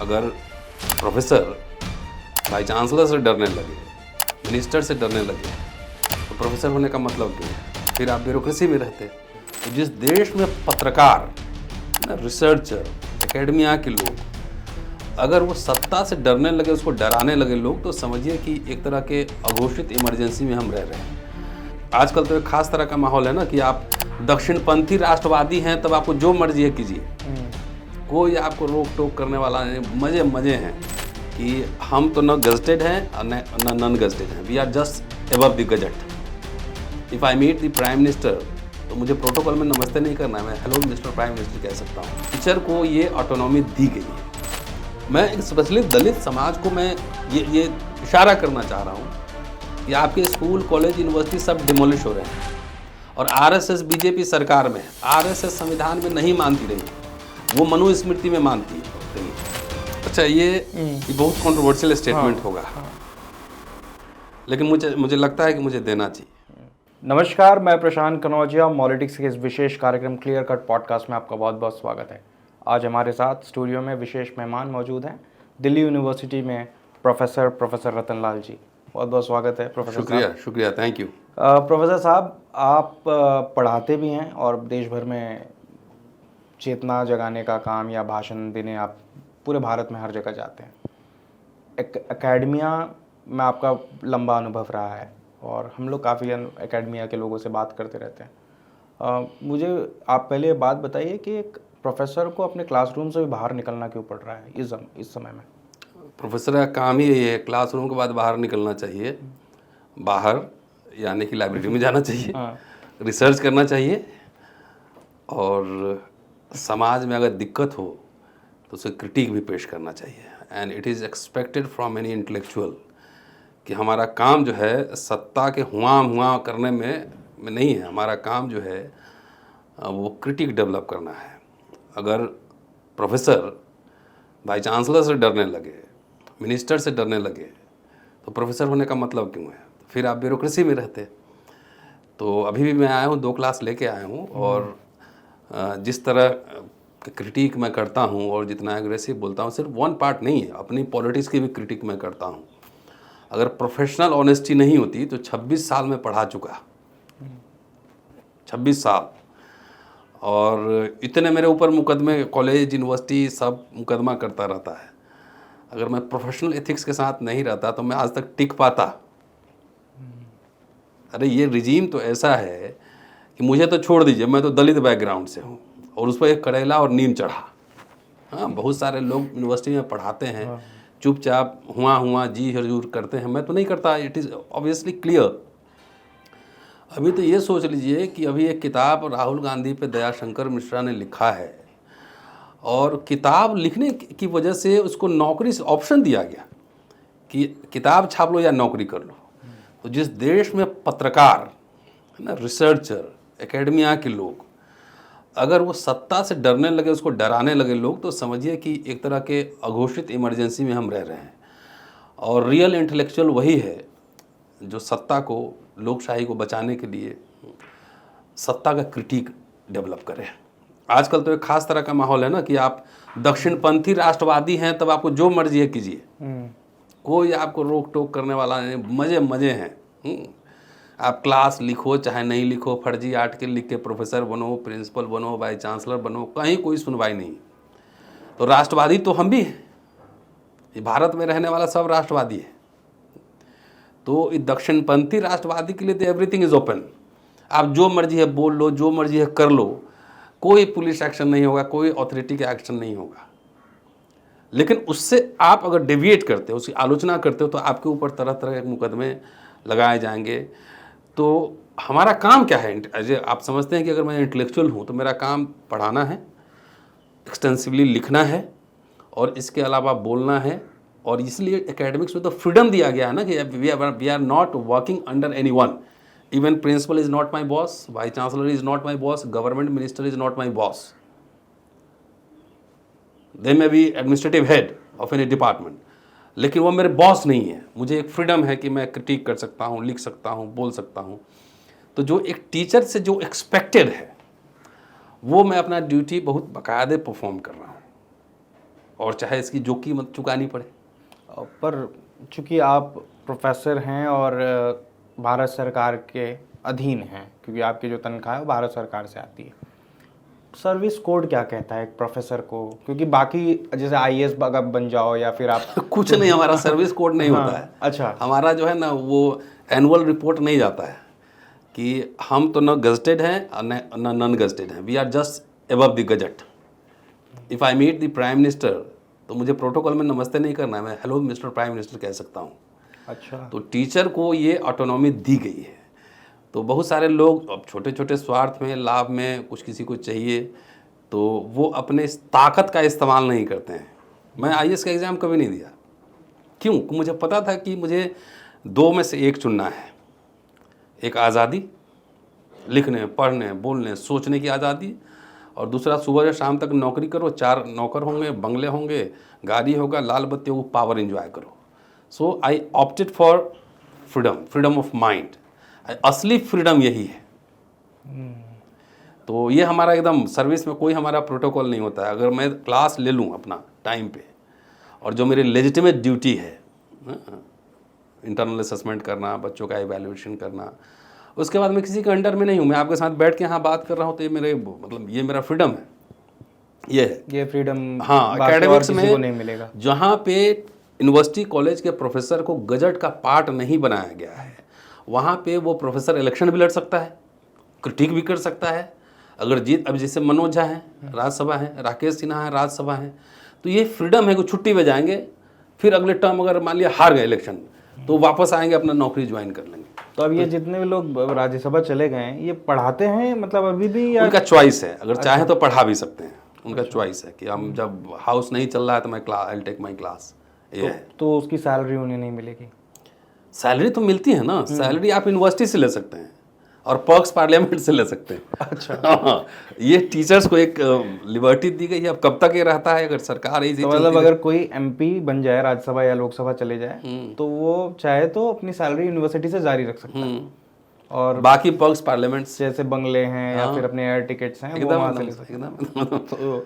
अगर professor vice chancellor से डरने लगे, मिनिस्टर से डरने लगे, तो प्रोफेसर होने का मतलब क्यों है? फिर आप ब्यूरोक्रेसी में रहते। तो जिस देश में पत्रकार, रिसर्चर, एकेडमिया के लोग अगर वो सत्ता से डरने लगे, उसको डराने लगे लोग, तो समझिए कि एक तरह के अघोषित इमरजेंसी में हम रह रहे हैं। आजकल तो एक खास तरह का माहौल है ना कि आप दक्षिणपंथी राष्ट्रवादी हैं तब आपको जो मर्जी है कीजिए, कोई आपको रोक टोक करने वाला नहीं। मजे मजे हैं कि हम तो न गजटेड हैं और न नॉन गजटेड हैं, we are just above the gazette. If I meet the prime minister तो मुझे प्रोटोकॉल में नमस्ते नहीं करना है, मैं हेलो मिस्टर प्राइम मिनिस्टर कह सकता हूँ। टीचर को ये ऑटोनॉमी दी गई है। मैं स्पेशली दलित समाज को मैं ये इशारा करना चाह रहा हूँ कि आपके स्कूल, कॉलेज, यूनिवर्सिटी सब डिमोलिश हो रहे हैं और आरएसएस बीजेपी सरकार में है। आरएसएस संविधान में नहीं मानती रही, वो मनुस्मृति में मानती है। अच्छा, ये बहुत कंट्रोवर्शियल स्टेटमेंट होगा, लेकिन मुझे लगता है कि मुझे देना चाहिए। नमस्कार, मैं प्रशांत कनौजिया। पॉलिटिक्स के इस विशेष कार्यक्रम क्लियर कट पॉडकास्ट में आपका बहुत बहुत स्वागत है। आज हमारे साथ स्टूडियो में विशेष मेहमान मौजूद हैं, दिल्ली यूनिवर्सिटी में प्रोफेसर रतन लाल जी। बहुत बहुत स्वागत है प्रोफेसर। शुक्रिया, थैंक यू। प्रोफेसर साहब, आप पढ़ाते भी हैं और देश भर में चेतना जगाने का काम या भाषण देने आप पूरे भारत में हर जगह जाते हैं। एकेडमिया में आपका लंबा अनुभव रहा है और हम लोग काफ़ी एकेडमिया के लोगों से बात करते रहते हैं। मुझे आप पहले ये बात बताइए कि एक प्रोफेसर को अपने क्लासरूम से भी बाहर निकलना क्यों पड़ रहा है इस समय में? प्रोफेसर का काम ही यही है, क्लासरूम के बाद बाहर निकलना चाहिए। बाहर यानी कि लाइब्रेरी में जाना चाहिए, रिसर्च करना चाहिए, और समाज में अगर दिक्कत हो तो उसे क्रिटिक भी पेश करना चाहिए। And it is expected from any intellectual कि हमारा काम जो है सत्ता के हुआ करने में नहीं है। हमारा काम जो है वो क्रिटिक डेवलप करना है। अगर प्रोफेसर वाइस चांसलर से डरने लगे, मिनिस्टर से डरने लगे, तो प्रोफेसर होने का मतलब क्यों है? फिर आप ब्यूरोक्रेसी में रहते। तो अभी भी मैं आया हूँ, 2 क्लास लेके आया हूँ, और जिस तरह क्रिटिक मैं करता हूँ और जितना एग्रेसिव बोलता हूँ, सिर्फ वन पार्ट नहीं है, अपनी पॉलिटिक्स की भी क्रिटिक मैं करता हूँ। अगर प्रोफेशनल ऑनेस्टी नहीं होती तो 26 साल में पढ़ा चुका, 26 साल, और इतने मेरे ऊपर मुकदमे, कॉलेज, यूनिवर्सिटी सब मुकदमा करता रहता है। अगर मैं प्रोफेशनल एथिक्स के साथ नहीं रहता तो मैं आज तक टिक पाता? अरे ये रिजीम तो ऐसा है कि मुझे तो छोड़ दीजिए, मैं तो दलित बैकग्राउंड से हूँ और उस पर एक करेला और नीम चढ़ा। हाँ, बहुत सारे लोग यूनिवर्सिटी में पढ़ाते हैं, चुपचाप हुआ जी हजूर करते हैं, मैं तो नहीं करता। It is obviously clear. अभी तो ये सोच लीजिए कि अभी एक किताब राहुल गांधी पे दयाशंकर मिश्रा ने लिखा है, और किताब लिखने की वजह से उसको नौकरी से ऑप्शन दिया गया कि किताब छाप लो या नौकरी कर लो। तो जिस देश में पत्रकार, है ना, रिसर्चर, एकेडमिया के लोग अगर वो सत्ता से डरने लगे, उसको डराने लगे लोग, तो समझिए कि एक तरह के अघोषित इमरजेंसी में हम रह रहे हैं। और रियल इंटेलेक्चुअल वही है जो सत्ता को, लोकशाही को बचाने के लिए सत्ता का क्रिटिक डेवलप करे। आजकल तो एक खास तरह का माहौल है ना कि आप दक्षिणपंथी राष्ट्रवादी हैं तब आपको जो मर्जी है कीजिए, कोई आपको रोक टोक करने वाला नहीं। मजे मजे हैं। आप क्लास लिखो चाहे नहीं लिखो, फर्जी आर्टिकल लिख के प्रोफेसर बनो, प्रिंसिपल बनो, वाइस चांसलर बनो, कहीं कोई सुनवाई नहीं। तो राष्ट्रवादी तो हम भी हैं, ये भारत में रहने वाला सब राष्ट्रवादी है। तो इस दक्षिणपंथी राष्ट्रवादी के लिए तो एवरीथिंग इज ओपन। आप जो मर्जी है बोल लो, जो मर्जी है कर लो, कोई पुलिस एक्शन नहीं होगा, कोई अथॉरिटी का एक्शन नहीं होगा। लेकिन उससे आप अगर डेविएट करते हो, उसकी आलोचना करते हो, तो आपके ऊपर तरह तरह के मुकदमे लगाए जाएंगे। तो हमारा काम क्या है? आप समझते हैं कि अगर मैं इंटेलेक्चुअल हूँ तो मेरा काम पढ़ाना है, एक्सटेंसिवली लिखना है, और इसके अलावा बोलना है। और इसलिए एकेडमिक्स में तो फ्रीडम दिया गया है ना कि we are not working under any one. Even principal is not my boss, vice chancellor is not my boss, government minister is not my boss. They may be administrative head of any department, लेकिन वो मेरे boss नहीं है। मुझे एक freedom है कि मैं क्रिटिक कर सकता हूँ, लिख सकता हूँ, बोल सकता हूँ। तो जो एक टीचर से जो एक्सपेक्टेड है वो मैं अपना ड्यूटी बहुत बाकायदे परफॉर्म कर रहा हूँ। और चाहे इसकी जो कीमत चुकानी पड़े। पर चूंकि आप प्रोफेसर हैं और भारत सरकार के अधीन हैं, क्योंकि आपकी जो तनख्वाह है वो भारत सरकार से आती है, सर्विस कोड क्या कहता है एक प्रोफेसर को? क्योंकि बाकी जैसे आईएएस अगर बन जाओ या फिर आप कुछ नहीं, हमारा सर्विस कोड नहीं होता है। अच्छा, हमारा जो है ना वो एनुअल रिपोर्ट नहीं जाता है कि हम तो न गजटेड हैं और न नॉन गजटेड हैं, we are just above the gazette. If I meet the prime minister तो मुझे प्रोटोकॉल में नमस्ते नहीं करना है, मैं हेलो मिस्टर प्राइम मिनिस्टर कह सकता हूँ। अच्छा, तो टीचर को ये ऑटोनॉमी दी गई है। तो बहुत सारे लोग अब छोटे छोटे स्वार्थ में, लाभ में, कुछ किसी को चाहिए तो वो अपने इस ताकत का इस्तेमाल नहीं करते हैं। मैं आईएएस का एग्ज़ाम कभी नहीं दिया। क्यों? मुझे पता था कि मुझे 2 में से एक चुनना है। एक आज़ादी, लिखने, पढ़ने, बोलने, सोचने की आज़ादी, और दूसरा सुबह से शाम तक नौकरी करो, 4 नौकर होंगे, बंगले होंगे, गाड़ी होगा, लाल बत्ती होगी, पावर एंजॉय करो। So I opted for freedom, freedom of mind. असली फ्रीडम यही है। तो ये हमारा एकदम सर्विस में कोई हमारा प्रोटोकॉल नहीं होता है। अगर मैं क्लास ले लूँ अपना टाइम पे, और जो मेरी लेजिटिमेट ड्यूटी है, इंटरनल असेसमेंट करना, बच्चों का एवेल्यूएशन करना, उसके बाद मैं किसी के अंडर में नहीं हूँ। मैं आपके साथ बैठ के यहाँ बात कर रहा हूँ तो ये मेरे मतलब ये मेरा फ्रीडम है, ये है। ये फ्रीडम हाँ, बाकी और एकेडमिक्स किसी को में नहीं मिलेगा। जहाँ पे यूनिवर्सिटी कॉलेज के प्रोफेसर को गजट का पार्ट नहीं बनाया गया है, वहाँ पे वो प्रोफेसर इलेक्शन भी लड़ सकता है, क्रिटिक भी कर सकता है। अगर जीत, अब जैसे मनोज झा हैं, राज्यसभा हैं, राकेश सिन्हा हैं, राज्यसभा हैं, तो ये फ्रीडम है कि छुट्टी पे जाएंगे, फिर अगले टर्म अगर मान लिया हार गए इलेक्शन तो वापस आएंगे, अपना नौकरी ज्वाइन कर लेंगे। तो अब ये जितने भी लोग राज्यसभा चले गए हैं, ये पढ़ाते हैं मतलब अभी भी, या उनका चॉइस है, अगर चाहे तो पढ़ा भी सकते हैं। उनका चॉइस है कि हम जब हाउस नहीं चल रहा है तो मैं class, I will take my class, ये है। तो उसकी सैलरी उन्हें नहीं मिलेगी? सैलरी तो मिलती है ना, सैलरी आप यूनिवर्सिटी से ले सकते हैं और पर्क्स पार्लियामेंट से ले सकते हैं। अच्छा, हाँ, ये टीचर्स को एक लिबर्टी दी गई है। अब कब तक ये रहता है, अगर सरकार ही तो मतलब अगर कोई एमपी बन जाए, राज्यसभा या लोकसभा चले जाए, तो वो चाहे तो अपनी सैलरी यूनिवर्सिटी से जारी रख सकता है, और बाकी पर्क्स पार्लियामेंट से जैसे बंगले हैं या फिर अपने एयर टिकट्स हैं, वो वहाँ से ले सकते हैं। एकदम तो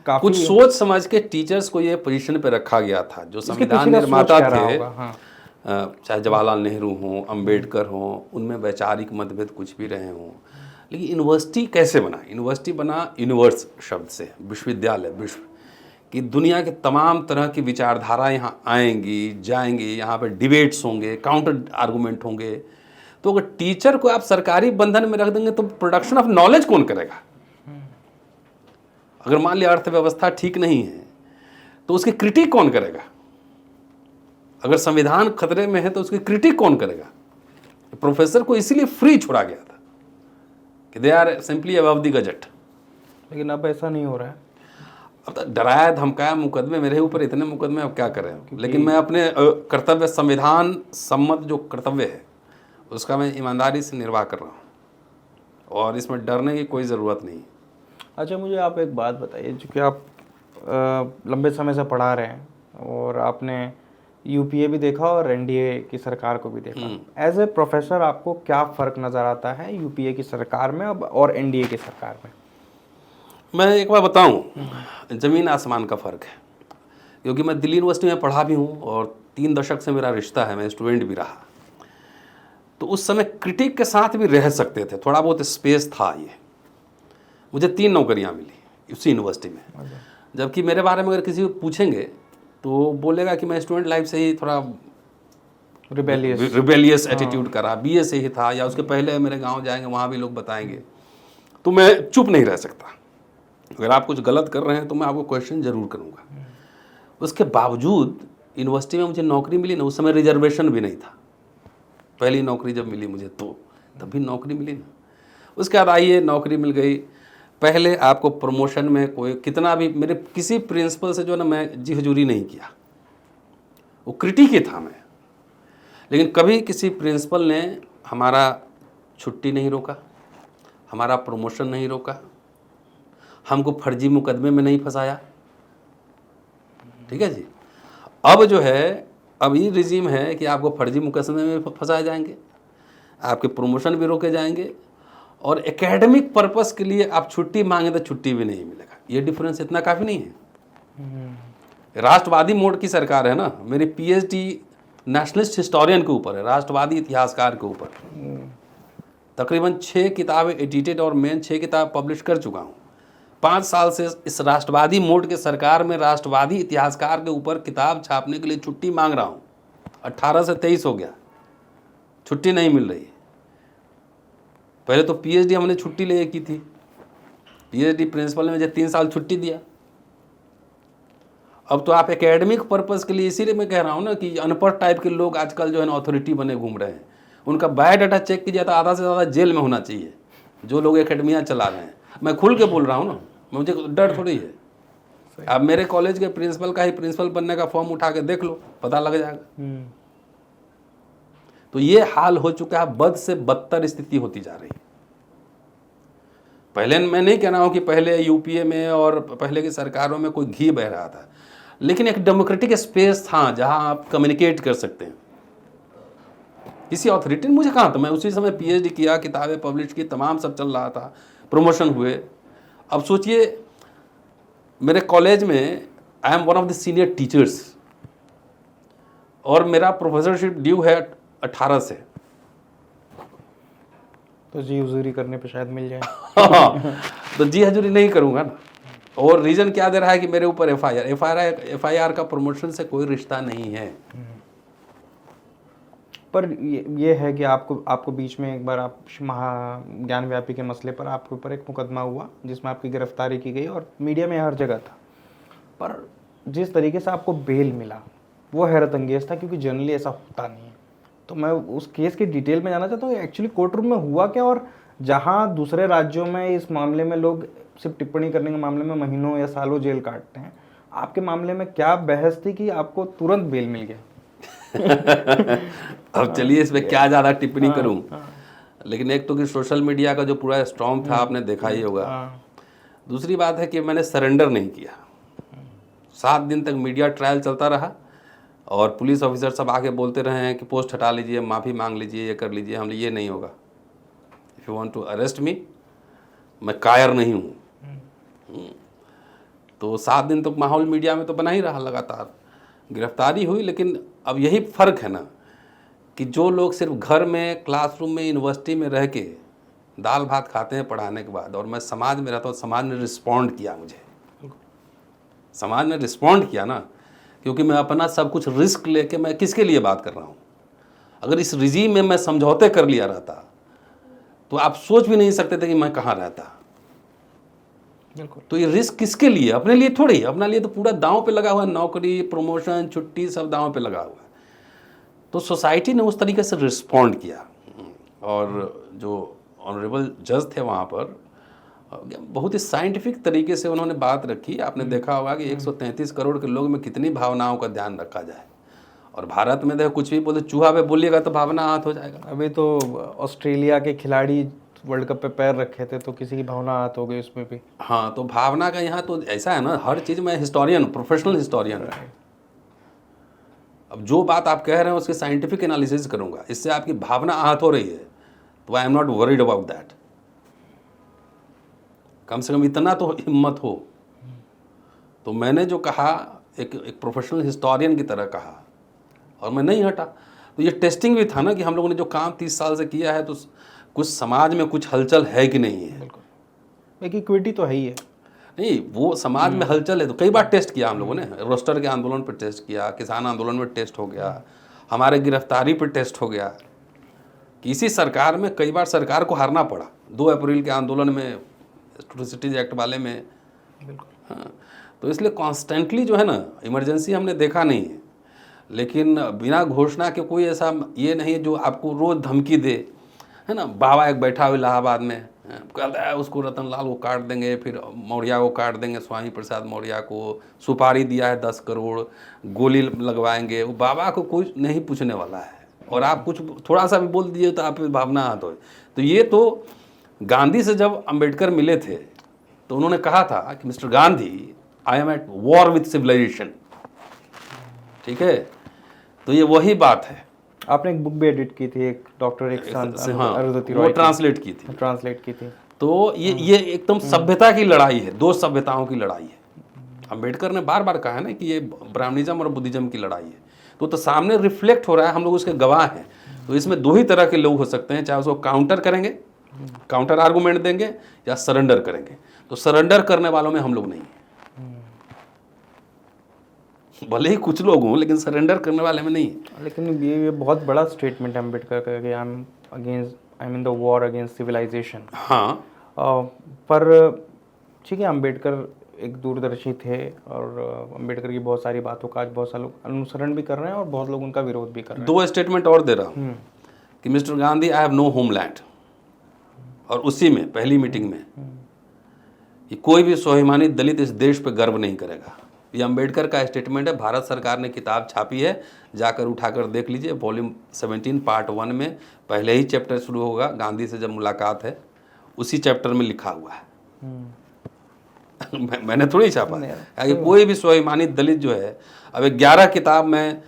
काफी कुछ सोच समझ के टीचर्स को ये पोजीशन पे रखा गया था। जो संविधान निर्माता थे, हाँ। चाहे जवाहरलाल नेहरू हों, अंबेडकर हों, उनमें वैचारिक मतभेद कुछ भी रहे हों, लेकिन यूनिवर्सिटी कैसे बना? यूनिवर्सिटी बना यूनिवर्स शब्द से, विश्वविद्यालय, विश्व कि दुनिया के तमाम तरह की विचारधारा यहाँ आएंगी, जाएंगी, यहाँ पे डिबेट्स होंगे, काउंटर आर्गूमेंट होंगे। तो अगर टीचर को आप सरकारी बंधन में रख देंगे तो प्रोडक्शन ऑफ नॉलेज कौन करेगा? अगर मान लिया अर्थव्यवस्था ठीक नहीं है तो उसकी क्रिटिक कौन करेगा? अगर संविधान खतरे में है तो उसकी क्रिटिक कौन करेगा? प्रोफेसर को इसीलिए फ्री छोड़ा गया था कि they are simply above the gazette. लेकिन अब ऐसा नहीं हो रहा है। अब तो डराया धमकाया, मुकदमे मेरे ऊपर इतने मुकदमे, अब क्या करें। लेकिन मैं अपने कर्तव्य, संविधान सम्मत जो कर्तव्य है उसका मैं ईमानदारी से निर्वाह कर रहा हूँ, और इसमें डरने की कोई ज़रूरत नहीं। अच्छा, मुझे आप एक बात बताइए, चूँकि आप लंबे समय से पढ़ा रहे हैं और आपने यूपीए भी देखा और एनडीए की सरकार को भी देखा, एज ए प्रोफेसर आपको क्या फ़र्क नज़र आता है यूपीए की सरकार में अब और एनडीए की सरकार में? मैं एक बार बताऊं, ज़मीन आसमान का फ़र्क है। क्योंकि मैं दिल्ली यूनिवर्सिटी में पढ़ा भी हूं और 3 दशक से मेरा रिश्ता है, मैं स्टूडेंट भी रहा। तो उस समय क्रिटिक के साथ भी रह सकते थे, थोड़ा बहुत स्पेस था। ये मुझे 3 नौकरियां मिली उसी यूनिवर्सिटी में। जबकि मेरे बारे में अगर किसी को पूछेंगे तो बोलेगा कि मैं स्टूडेंट लाइफ से ही थोड़ा रिबेलियस एटीट्यूड करा, बीए से ही था, या उसके पहले मेरे गांव जाएंगे वहाँ भी लोग बताएंगे। तो मैं चुप नहीं रह सकता। अगर आप कुछ गलत कर रहे हैं तो मैं आपको क्वेश्चन जरूर करूँगा। उसके बावजूद यूनिवर्सिटी में मुझे नौकरी मिली ना, उस समय रिजर्वेशन भी नहीं था। पहली नौकरी जब मिली मुझे तो तब भी नौकरी मिली ना। उसके बाद आइए नौकरी मिल गई। पहले आपको प्रमोशन में कोई कितना भी, मेरे किसी प्रिंसिपल से जो ना मैं जी हजूरी नहीं किया, वो क्रिटिक ही था मैं। लेकिन कभी किसी प्रिंसिपल ने हमारा छुट्टी नहीं रोका, हमारा प्रमोशन नहीं रोका, हमको फर्जी मुकदमे में नहीं फंसाया। ठीक है जी। अब जो है, अब ये रिजीम है कि आपको फर्जी मुकदमे में फंसाए जाएंगे, आपके प्रमोशन भी रोके जाएंगे, और एकेडमिक पर्पस के लिए आप छुट्टी मांगे तो छुट्टी भी नहीं मिलेगा। ये डिफरेंस इतना काफ़ी नहीं है। राष्ट्रवादी मोड की सरकार है ना। मेरी पीएचडी नेशनलिस्ट हिस्टोरियन के ऊपर है, राष्ट्रवादी इतिहासकार के ऊपर। तकरीबन 6 किताबें एडिटेड और मैं 6 किताब पब्लिश कर चुका हूँ। 5 साल से इस राष्ट्रवादी मोड के सरकार में राष्ट्रवादी इतिहासकार के ऊपर किताब छापने के लिए छुट्टी मांग रहा हूँ। 18 से 23 हो गया, छुट्टी नहीं मिल रही। पहले तो पीएचडी हमने छुट्टी ले की थी, पीएचडी प्रिंसिपल ने मुझे 3 साल छुट्टी दिया। अब तो आप एकेडमिक पर्पस के लिए, इसीलिए मैं कह रहा हूँ ना कि अनपढ़ टाइप के लोग आजकल जो है ना अथॉरिटी बने घूम रहे हैं। उनका बायोडाटा चेक कीजिए तो आधा से ज़्यादा जेल में होना चाहिए जो लोग एकेडमिया चला रहे हैं। मैं खुल के बोल रहा हूँ ना, मुझे डर थोड़ी है। आप मेरे कॉलेज के प्रिंसिपल का ही प्रिंसिपल बनने का फॉर्म उठा के देख लो, पता लग जाएगा। तो ये हाल हो चुका है, बद से बदतर स्थिति होती जा रही है। पहले मैं नहीं कह रहा हूँ कि पहले यूपीए में और पहले की सरकारों में कोई घी बह रहा था, लेकिन एक डेमोक्रेटिक स्पेस था जहां आप कम्युनिकेट कर सकते हैं। किसी अथॉरिटी ने मुझे कहा था, मैं उसी समय पीएचडी किया, किताबें पब्लिश की, तमाम सब चल रहा था, प्रमोशन हुए। अब सोचिए मेरे कॉलेज में I am one of the senior teachers और मेरा प्रोफेसरशिप ड्यू है 18 से। तो जी हजूरी करने पे शायद मिल जाए। तो जी हजूरी नहीं करूंगा ना। और रीजन क्या दे रहा है कि मेरे ऊपर एफआईआर का प्रमोशन से कोई रिश्ता नहीं है। पर ये है कि आपको बीच में एक बार आप ज्ञान व्यापी के मसले पर आपके ऊपर एक मुकदमा हुआ जिसमें आपकी गिरफ्तारी की गई और मीडिया में हर जगह था। पर जिस तरीके से आपको बेल मिला वो हैरत अंगेज था, क्योंकि जनरली ऐसा होता नहीं है। तो मैं उस केस की डिटेल में जानना चाहता हूँ, एक्चुअली कोर्ट रूम में हुआ क्या, और जहाँ दूसरे राज्यों में इस मामले में लोग सिर्फ टिप्पणी करने के मामले में महीनों या सालों जेल काटते हैं, आपके मामले में क्या बहस थी कि आपको तुरंत बेल मिल गया? अब चलिए इसमें क्या ज़्यादा टिप्पणी करूं, लेकिन एक तो कि सोशल मीडिया का जो पूरा स्टॉर्म था आपने देखा ही होगा। दूसरी बात है कि मैंने सरेंडर नहीं किया। 7 दिन तक मीडिया ट्रायल चलता रहा और पुलिस ऑफिसर सब आके बोलते रहे हैं कि पोस्ट हटा लीजिए, माफ़ी मांग लीजिए, ये कर लीजिए। हमने ये नहीं होगा, if you want to arrest me, मैं कायर नहीं हूँ। तो 7 दिन तक माहौल मीडिया में तो बना ही रहा, लगातार गिरफ्तारी हुई। लेकिन अब यही फ़र्क है ना कि जो लोग सिर्फ घर में, क्लासरूम में, यूनिवर्सिटी में रह के दाल भात खाते हैं पढ़ाने के बाद, और मैं समाज में रहता हूँ, समाज ने रिस्पॉन्ड किया मुझे। समाज ने रिस्पॉन्ड किया ना, क्योंकि मैं अपना सब कुछ रिस्क लेके मैं किसके लिए बात कर रहा हूँ। अगर इस रिजीम में मैं समझौते कर लिया रहता तो आप सोच भी नहीं सकते थे कि मैं कहाँ रहता। बिल्कुल। तो ये रिस्क किसके लिए? अपने लिए थोड़ी। अपना लिए तो पूरा दांव पे लगा हुआ है, नौकरी, प्रमोशन, छुट्टी, सब दांव पे लगा हुआ है। तो सोसाइटी ने उस तरीके से रिस्पॉन्ड किया। और जो ऑनरेबल जज थे वहाँ पर बहुत ही साइंटिफिक तरीके से उन्होंने बात रखी। आपने देखा होगा कि 133 करोड़ के लोग में कितनी भावनाओं का ध्यान रखा जाए, और भारत में देखो कुछ भी बोले, चूहा पे बोलिएगा तो भावना आहत हो जाएगा। अभी तो ऑस्ट्रेलिया के खिलाड़ी वर्ल्ड कप पे पैर रखे थे तो किसी की भावना आहत हो गई उसमें भी। हाँ, तो भावना का यहाँ तो ऐसा है ना, हर चीज़ में हिस्टोरियन, प्रोफेशनल हिस्टोरियन है। अब जो बात आप कह रहे हैं उसके साइंटिफिक एनालिसिस करूँगा, इससे आपकी भावना आहत हो रही है तो I am not worried about that. कम से कम इतना तो हिम्मत हो। तो मैंने जो कहा एक प्रोफेशनल हिस्टोरियन की तरह कहा, और मैं नहीं हटा। तो ये टेस्टिंग भी था ना कि हम लोगों ने जो काम 30 साल से किया है तो कुछ समाज में कुछ हलचल है कि नहीं है। बिल्कुल, एक इक्विटी तो है ही है। नहीं, वो समाज में हलचल है तो कई बार टेस्ट किया हम लोगों ने। रोस्टर के आंदोलन पर टेस्ट किया, किसान आंदोलन में टेस्ट हो गया, हमारे गिरफ्तारी पर टेस्ट हो गया। किसी सरकार में कई बार सरकार को हारना पड़ा। 2 अप्रैल के आंदोलन में, एट्रोसिटीज एक्ट वाले में। हाँ, तो इसलिए कॉन्स्टेंटली जो है ना, इमरजेंसी हमने देखा नहीं है, लेकिन बिना घोषणा के कोई ऐसा ये नहीं है जो आपको रोज़ धमकी दे, है ना। बाबा एक बैठा हुआ इलाहाबाद में कहता है उसको रतन लाल को काट देंगे, फिर मौर्या को काट देंगे, स्वामी प्रसाद मौर्या को सुपारी दिया है 10 करोड़, गोली लगवाएंगे। वो बाबा को कुछ नहीं पूछने वाला है, और आप कुछ थोड़ा सा भी बोल दीजिए तो आप भावना आहत हो। तो ये तो गांधी से जब अंबेडकर मिले थे तो उन्होंने कहा था कि mister Gandhi, I am at war with civilisation. ठीक है, तो ये वही बात है। आपने एक बुक भी एडिट की थी, एक डॉक्टर अरुंधति वो ट्रांसलेट की थी। तो ये एकदम सभ्यता की लड़ाई है, 2 सभ्यताओं की लड़ाई है। अंबेडकर ने बार बार कहा है ना कि ये ब्राह्मणिज्म और बुद्धिज्म की लड़ाई है, तो सामने रिफ्लेक्ट हो रहा है, हम लोग उसके गवाह हैं। तो इसमें दो ही तरह के लोग हो सकते हैं, चाहे उसको काउंटर करेंगे, काउंटर आर्गूमेंट देंगे, या सरेंडर करेंगे। तो सरेंडर करने वालों में हम लोग नहीं हैं, भले ही कुछ लोग हों, लेकिन सरेंडर करने वाले में नहीं है। लेकिन ये बहुत बड़ा स्टेटमेंट है अम्बेडकर का कि I am in the war against civilisation. हाँ, पर ठीक है, अम्बेडकर एक दूरदर्शी थे और अम्बेडकर की बहुत सारी बातों का आज बहुत सारे लोग अनुसरण भी कर रहे हैं और बहुत लोग उनका विरोध भी कर रहे हैं। दो स्टेटमेंट और दे रहा हूँ कि mister Gandhi, I have no homeland, और उसी में पहली मीटिंग में कि कोई भी स्वाभिमानी दलित इस देश पे गर्व नहीं करेगा। ये अम्बेडकर का स्टेटमेंट है। भारत सरकार ने किताब छापी है, जाकर उठाकर देख लीजिए, वॉल्यूम 17 पार्ट 1 में पहले ही चैप्टर शुरू होगा, गांधी से जब मुलाकात है उसी चैप्टर में लिखा हुआ है। मैंने थोड़ी छापा है कि कोई भी स्वाभिमानी दलित जो है, अब 11 किताब में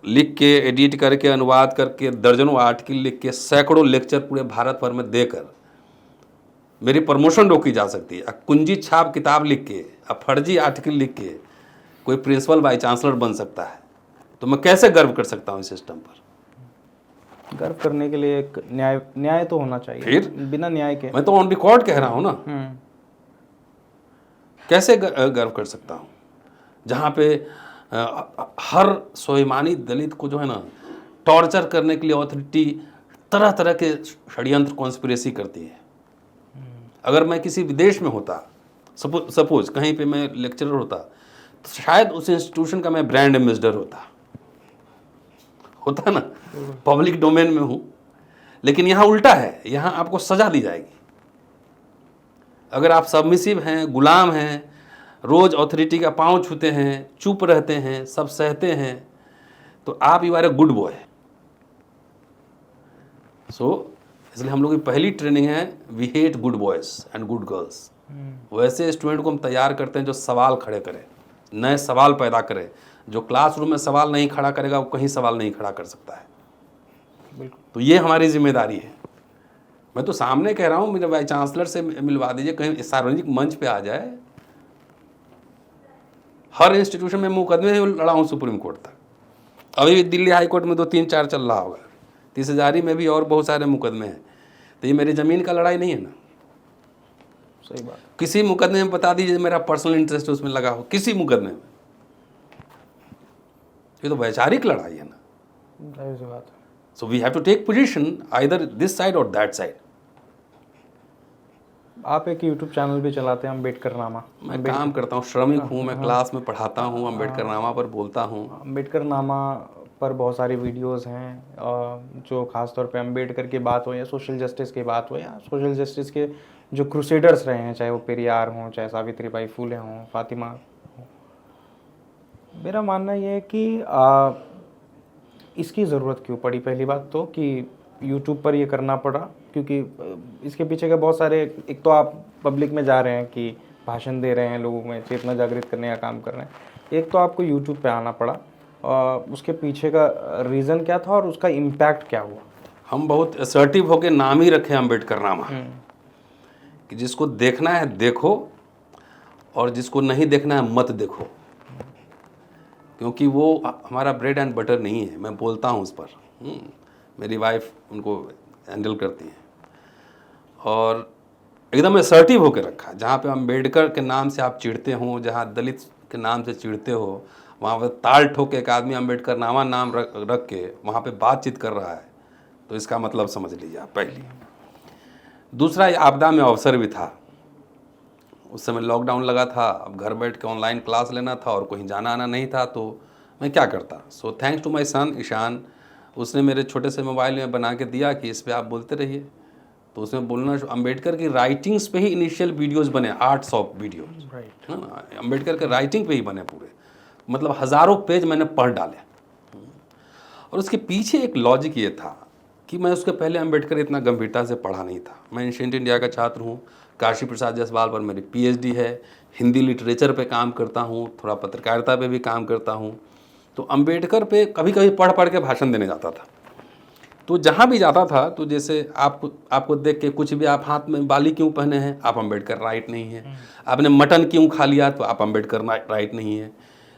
लिख के, एडिट करके, अनुवाद करके, दर्जनों आर्टिकल लिख के, सैकड़ों लेक्चर पूरे भारत भर में देकर मेरी प्रमोशन रोकी जा सकती है। कुंजी छाप किताब लिख के, फर्जी आर्टिकल लिख के कोई प्रिंसिपल वाइस चांसलर बन सकता है, तो मैं कैसे गर्व कर सकता हूँ इस सिस्टम पर? गर्व करने के लिए एक न्याय तो होना चाहिए। फिर बिना न्याय के मैं तो ऑन रिकॉर्ड कह रहा हूँ ना, कैसे गर्व कर सकता हूँ जहाँ पे हर स्वाभिमानी दलित को जो है ना टॉर्चर करने के लिए अथॉरिटी तरह तरह के षड्यंत्र कॉन्स्पिरेसी करती है। अगर मैं किसी विदेश में होता, सपोज कहीं पे मैं लेक्चरर होता, तो शायद उस इंस्टीट्यूशन का मैं ब्रांड एम्बेसडर होता ना, पब्लिक डोमेन में हूँ। लेकिन यहाँ उल्टा है, यहाँ आपको सजा दी जाएगी। अगर आप सबमिसिव हैं, गुलाम हैं, रोज अथॉरिटी का पांव छूते हैं, चुप रहते हैं, सब सहते हैं, तो आप you are a good boy. So इसलिए हम लोग की पहली ट्रेनिंग है, we hate good boys and good girls. वैसे स्टूडेंट को हम तैयार करते हैं जो सवाल खड़े करे, नए सवाल पैदा करे। जो क्लासरूम में सवाल नहीं खड़ा करेगा वो कहीं सवाल नहीं खड़ा कर सकता है। तो ये हमारी जिम्मेदारी है। मैं तो सामने कह रहा हूँ, मेरे वाइस चांसलर से मिलवा दीजिए, कहीं सार्वजनिक मंच पे आ जाए। हर इंस्टीट्यूशन में मुकदमे लड़ा हूँ सुप्रीम कोर्ट तक। अभी भी दिल्ली हाई कोर्ट में 2-3-4 चल रहा होगा, 30,000 में भी और बहुत सारे मुकदमे हैं। तो ये मेरी ज़मीन का लड़ाई नहीं है ना। सही बात। किसी मुकदमे में बता दीजिए मेरा पर्सनल इंटरेस्ट उसमें लगा हो, किसी मुकदमे में। ये तो वैचारिक लड़ाई है ना। So we have to take position either this side और दैट साइड। आप एक यूट्यूब चैनल भी चलाते हैं, अम्बेडकर नामा। मैं काम करता हूँ, श्रमिक हूँ, मैं क्लास में पढ़ाता हूँ, अम्बेडकर नामा पर बोलता हूँ। अम्बेडकर नामा पर बहुत सारी वीडियोस हैं जो खासतौर पे अम्बेडकर की बात हो या सोशल जस्टिस की बात हो, या सोशल जस्टिस के जो क्रूसेडर्स रहे हैं, चाहे वो पेरियार हों, चाहे सावित्रीबाई फूले हों, फातिमा हो। मेरा मानना ये है कि इसकी ज़रूरत क्यों पड़ी। पहली बात तो कि यूट्यूब पर ये करना पड़ा क्योंकि इसके पीछे के बहुत सारे, एक तो आप पब्लिक में जा रहे हैं कि भाषण दे रहे हैं, लोगों में चेतना जागृत करने का काम कर रहे हैं। एक तो आपको यूट्यूब पे आना पड़ा, उसके पीछे का रीज़न क्या था और उसका इम्पैक्ट क्या हुआ। हम बहुत असर्टिव होकर नाम ही रखे अम्बेडकर नामा, कि जिसको देखना है देखो और जिसको नहीं देखना है मत देखो, क्योंकि वो हमारा ब्रेड एंड बटर नहीं है। मैं बोलता हूँ उस पर, मेरी वाइफ उनको हैंडल करती हैं, और एकदम असर्टिव होकर रखा। जहाँ पे अम्बेडकर के नाम से आप चिढ़ते हो, जहाँ दलित के नाम से चिढ़ते हो, वहाँ पर ताल ठोक के एक आदमी अम्बेडकर नामा नाम रख के वहाँ पे बातचीत कर रहा है, तो इसका मतलब समझ लीजिए आप। पहली दूसरा, ये आपदा में अवसर भी था। उस समय लॉकडाउन लगा था, अब घर बैठ के ऑनलाइन क्लास लेना था और कहीं जाना आना नहीं था, तो मैं क्या करता। So thanks to my son Ishan, उसने मेरे छोटे से मोबाइल में बना के दिया कि इस पर आप बोलते रहिए। तो उसमें बोलना, अम्बेडकर की राइटिंग्स पे ही इनिशियल वीडियोस बने, 800 वीडियोस, राइट, है ना। अम्बेडकर के राइटिंग पे ही बने पूरे, मतलब हज़ारों पेज मैंने पढ़ डाले। और उसके पीछे एक लॉजिक ये था कि मैं उसके पहले अम्बेडकर इतना गंभीरता से पढ़ा नहीं था। मैं एंशिएंट इंडिया का छात्र हूँ, काशी प्रसाद जायसवाल पर मेरी पीएचडी है, हिंदी लिटरेचर पे काम करता हूँ, थोड़ा पत्रकारिता पे भी काम करता हूँ। तो अम्बेडकर पे कभी कभी पढ़ पढ़ के भाषण देने जाता था। तो जहाँ भी जाता था तो जैसे आपको देख के कुछ भी, आप हाथ में बाली क्यों पहने हैं, आप अम्बेडकर राइट नहीं है। आपने मटन क्यों खा लिया तो आप अम्बेडकर राइट नहीं है।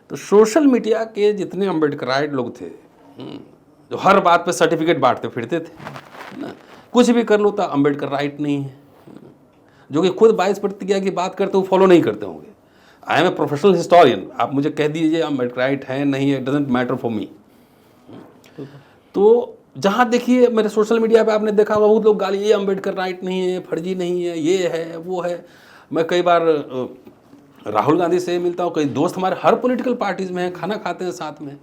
तो सोशल मीडिया के जितने अम्बेडकराइट लोग थे, जो हर बात पे सर्टिफिकेट बांटते फिरते थे, है ना, कुछ भी कर लो तो अम्बेडकर राइट नहीं है, जो कि खुद 22% की बात करते हो फॉलो नहीं करते होंगे। I am a professional historian, आप मुझे कह दीजिए अम्बेडकर राइट है नहीं है, डजेंट मैटर फॉर मी। तो जहाँ देखिए मेरे सोशल मीडिया पे आपने देखा होगा बहुत लोग गाली, ये अम्बेडकर राइट नहीं है, फर्जी नहीं है, ये है वो है। मैं कई बार राहुल गांधी से मिलता हूँ, कई दोस्त हमारे हर पॉलिटिकल पार्टीज में हैं, खाना खाते हैं साथ में,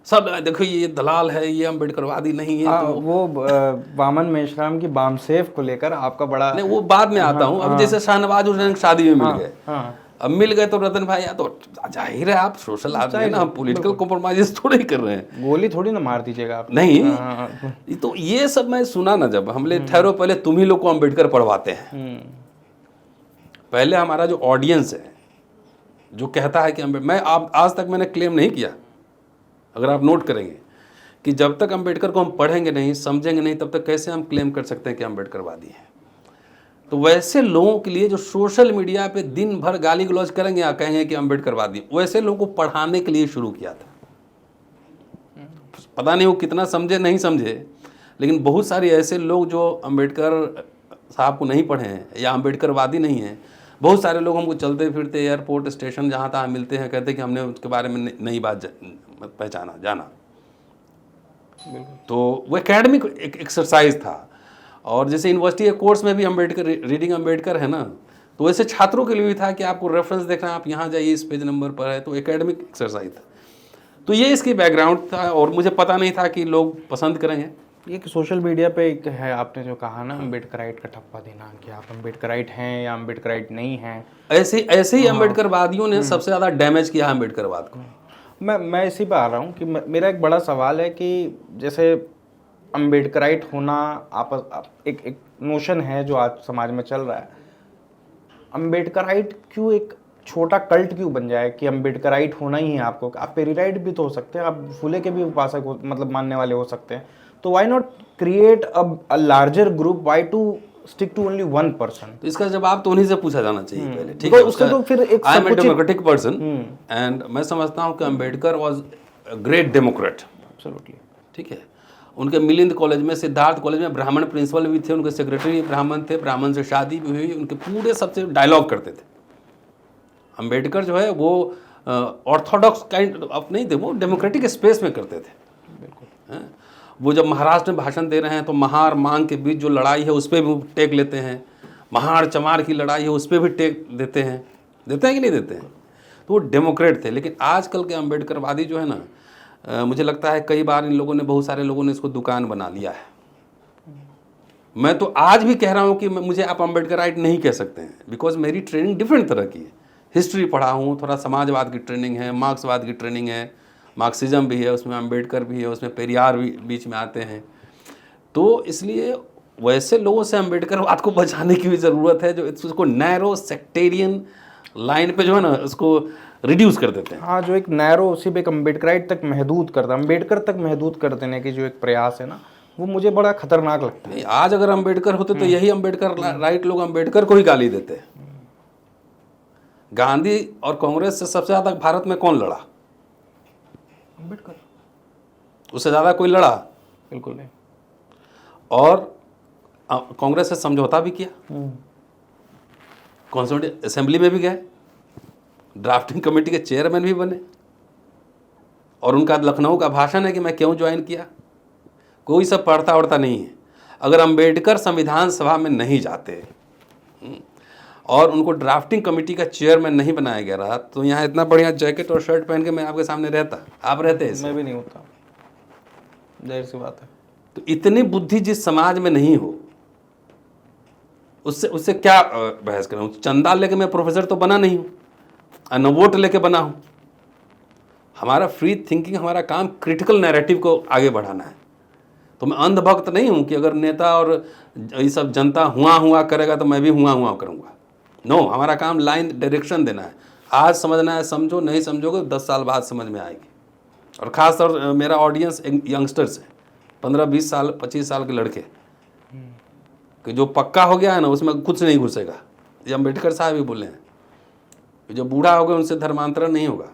सब देखो ये दलाल है, ये अम्बेडकरवादी नहीं है। तो वो वामन मेश्राम की बामसेफ को लेकर आपका बड़ा, नहीं, वो बाद में आता हूँ। अब जैसे शाहनवाज हुसैन शादी में मिल गए, अब मिल गए तो रतन भाई, या तो जाहिर है आप सोशल आदमी है ना, हम पॉलिटिकल कॉम्प्रोमाइज थोड़े ही कर रहे हैं, गोली थोड़ी ना मार दीजिएगा आप। नहीं। तो ये सब मैं सुना ना, जब हमले ठहरो पहले तुम ही लोग को अम्बेडकर पढ़वाते हैं। पहले हमारा जो ऑडियंस है जो कहता है कि मैं आज तक मैंने क्लेम नहीं किया, अगर आप नोट करेंगे कि जब तक अम्बेडकर को हम पढ़ेंगे नहीं, समझेंगे नहीं, तब तक कैसे हम क्लेम कर सकते हैं कि अम्बेडकरवादी हैं। तो वैसे लोगों के लिए जो सोशल मीडिया पे दिन भर गाली गलौज करेंगे या कहेंगे कि अम्बेडकरवादी, वैसे लोगों को पढ़ाने के लिए शुरू किया था। पता नहीं वो कितना समझे नहीं समझे, लेकिन बहुत सारे ऐसे लोग जो अम्बेडकर साहब को नहीं पढ़े हैं या अम्बेडकरवादी नहीं हैं, बहुत सारे लोग हमको चलते फिरते एयरपोर्ट स्टेशन जहाँ तहाँ मिलते हैं, कहते हैं कि हमने उसके बारे में नई बात पहचाना जाना। तो वो एकेडमिक एक एक्सरसाइज था। और जैसे यूनिवर्सिटी के कोर्स में भी अम्बेडकर, रीडिंग अम्बेडकर है ना, तो वैसे छात्रों के लिए भी था कि आपको रेफरेंस देखना है, आप यहाँ जाइए इस पेज नंबर पर है, तो एकेडमिक एक्सरसाइज था। तो ये इसकी बैकग्राउंड था और मुझे पता नहीं था कि लोग पसंद करेंगे। ये सोशल मीडिया पे एक है, आपने जो कहा ना अम्बेडकराइट का ठप्पा देना कि आप अम्बेडकराइट हैं या अम्बेडकराइट नहीं हैं, ऐसे ही अम्बेडकरवादियों ने सबसे ज़्यादा डैमेज किया अम्बेडकरवाद को। मैं इसी पे आ रहा हूँ कि मेरा एक बड़ा सवाल है कि जैसे अम्बेडकराइट होना एक नोशन है जो आज समाज में चल रहा है, अम्बेडकराइट क्यों एक छोटा कल्ट क्यों बन जाए कि अम्बेडकराइट होना ही है आपको। आप पेरीराइट भी तो हो सकते हैं, आप फुले के भी उपासक मतलब मानने वाले हो सकते हैं, तो why not create a larger group, why to stick to only one person. तो इसका जवाब तो उन्हीं से पूछा जाना चाहिए पहले, ठीक है। है। उसका तो फिर एक I am a democratic person and मैं समझता हूँ कि Ambedkar was a great democrat, absolutely, ठीक है। उनके मिलिंद कॉलेज में, सिद्धार्थ कॉलेज में ब्राह्मण प्रिंसिपल भी थे, उनके सेक्रेटरी ब्राह्मण थे, ब्राह्मण से शादी भी हुई, उनके पूरे सबसे डायलॉग करते थे। अम्बेडकर जो है वो ऑर्थोडॉक्स काइंड ऑफ नहीं थे, वो डेमोक्रेटिक स्पेस में करते थे, बिल्कुल। वो जब महाराष्ट्र में भाषण दे रहे हैं तो महार मांग के बीच जो लड़ाई है उस पर भी टेक लेते हैं, महार चमार की लड़ाई है उस पर भी टेक देते हैं कि नहीं देते हैं। तो वो डेमोक्रेट थे। लेकिन आजकल के अम्बेडकरवादी जो है ना, मुझे लगता है कई बार इन लोगों ने, बहुत सारे लोगों ने इसको दुकान बना लिया है। मैं तो आज भी कह रहा हूँ कि मुझे आप अम्बेडकराइट नहीं कह सकते हैं, बिकॉज मेरी ट्रेनिंग डिफरेंट तरह की है। हिस्ट्री पढ़ा हूँ, थोड़ा समाजवाद की ट्रेनिंग है, मार्क्सवाद की ट्रेनिंग है, मार्क्सिज्म भी है, उसमें अम्बेडकर भी है, उसमें पेरियार भी बीच में आते हैं। तो इसलिए वैसे लोगों से अम्बेडकरवाद को बचाने की भी ज़रूरत है जो उसको नैरो सेक्टेरियन लाइन पे जो है ना उसको रिड्यूस कर देते हैं। हाँ, जो एक नैरो सिर्फ एक अम्बेडकराइट तक महदूद करता, अम्बेडकर तक महदूद कर देने की जो एक प्रयास है ना, वो मुझे बड़ा खतरनाक लगता है। नहीं, आज अगर अम्बेडकर होते तो यही अम्बेडकर राइट लोग अम्बेडकर को ही गाली देते। गांधी और कांग्रेस से सबसे ज़्यादा भारत में कौन लड़ा? अम्बेडकर। उससे ज़्यादा कोई लड़ा? बिल्कुल नहीं। और कांग्रेस से समझौता भी किया, कॉन्स्टिट्यूंट असेंबली में भी गए, ड्राफ्टिंग कमेटी के चेयरमैन भी बने, और उनका लखनऊ का भाषण है कि मैं क्यों ज्वाइन किया। कोई सब पढ़ता उड़ता नहीं है। अगर अम्बेडकर संविधान सभा में नहीं जाते और उनको ड्राफ्टिंग कमेटी का चेयरमैन नहीं बनाया गया रहा तो यहाँ इतना बढ़िया जैकेट और शर्ट पहन के मैं आपके सामने रहता? आप रहते हैं? मैं भी नहीं होता, जाहिर सी बात है। तो इतनी बुद्धि जिस समाज में नहीं हो उससे क्या बहस कर रहा हूँ? चंदा लेके मैं प्रोफेसर तो बना नहीं हूँ, न वोट लेके बना हूँ। हमारा फ्री थिंकिंग, हमारा काम क्रिटिकल नैरेटिव को आगे बढ़ाना है। तो मैं अंधभक्त नहीं हूँ कि अगर नेता और ये सब जनता हुआ करेगा तो मैं भी हुआ करूँगा। नो, हमारा काम लाइन डायरेक्शन देना है। आज समझना है, समझो, नहीं समझोगे 10 साल बाद समझ में आएगी। और ख़ास तौर मेरा ऑडियंस यंगस्टर्स है, 15-20 साल 25 साल के लड़के कि जो पक्का हो गया है ना उसमें कुछ नहीं घुसेगा। ये अम्बेडकर साहब ही बोले हैं कि जो बूढ़ा हो गया उनसे धर्मांतरण नहीं होगा,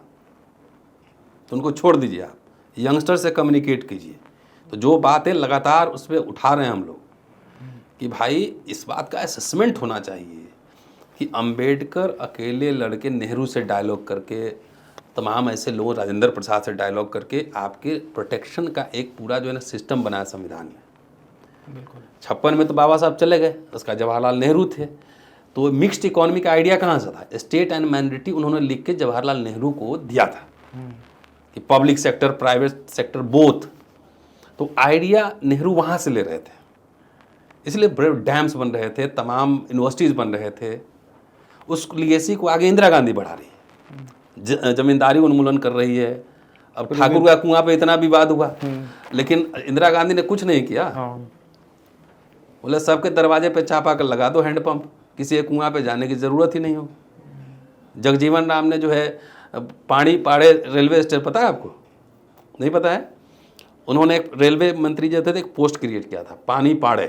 तो उनको छोड़ दीजिए, आप यंगस्टर से कम्युनिकेट कीजिए। तो जो बातें लगातार उस पर उठा रहे हैं हम लोग कि भाई इस बात का असेसमेंट होना चाहिए कि अम्बेडकर अकेले लड़के नेहरू से डायलॉग करके, तमाम ऐसे लोग राजेंद्र प्रसाद से डायलॉग करके आपके प्रोटेक्शन का एक पूरा जो है ना सिस्टम बनाया संविधान में। बिल्कुल 56 में तो बाबा साहब चले गए, उसका जवाहरलाल नेहरू थे। तो मिक्स्ड इकोनॉमी का आइडिया कहाँ से था? स्टेट एंड माइनॉरिटी उन्होंने लिख के जवाहरलाल नेहरू को दिया था कि public sector private sector both. तो आइडिया नेहरू वहाँ से ले रहे थे, इसलिए बड़े डैम्स बन रहे थे, तमाम यूनिवर्सिटीज़ बन रहे थे। उस लीगेसी को आगे इंदिरा गांधी बढ़ा रही है, जमींदारी उन्मूलन कर रही है। अब ठाकुर का कुआं पे इतना विवाद हुआ, लेकिन इंदिरा गांधी ने कुछ नहीं किया। बोले सबके दरवाजे पे चापा कर लगा दो हैंडपंप, किसी के कुआं पे जाने की ज़रूरत ही नहीं हो। जगजीवन राम ने जो है पानी पाड़े रेलवे स्टेशन, पता है आपको? नहीं पता है? उन्होंने एक रेलवे मंत्री जो थे एक पोस्ट क्रिएट किया था, पानी पाड़े।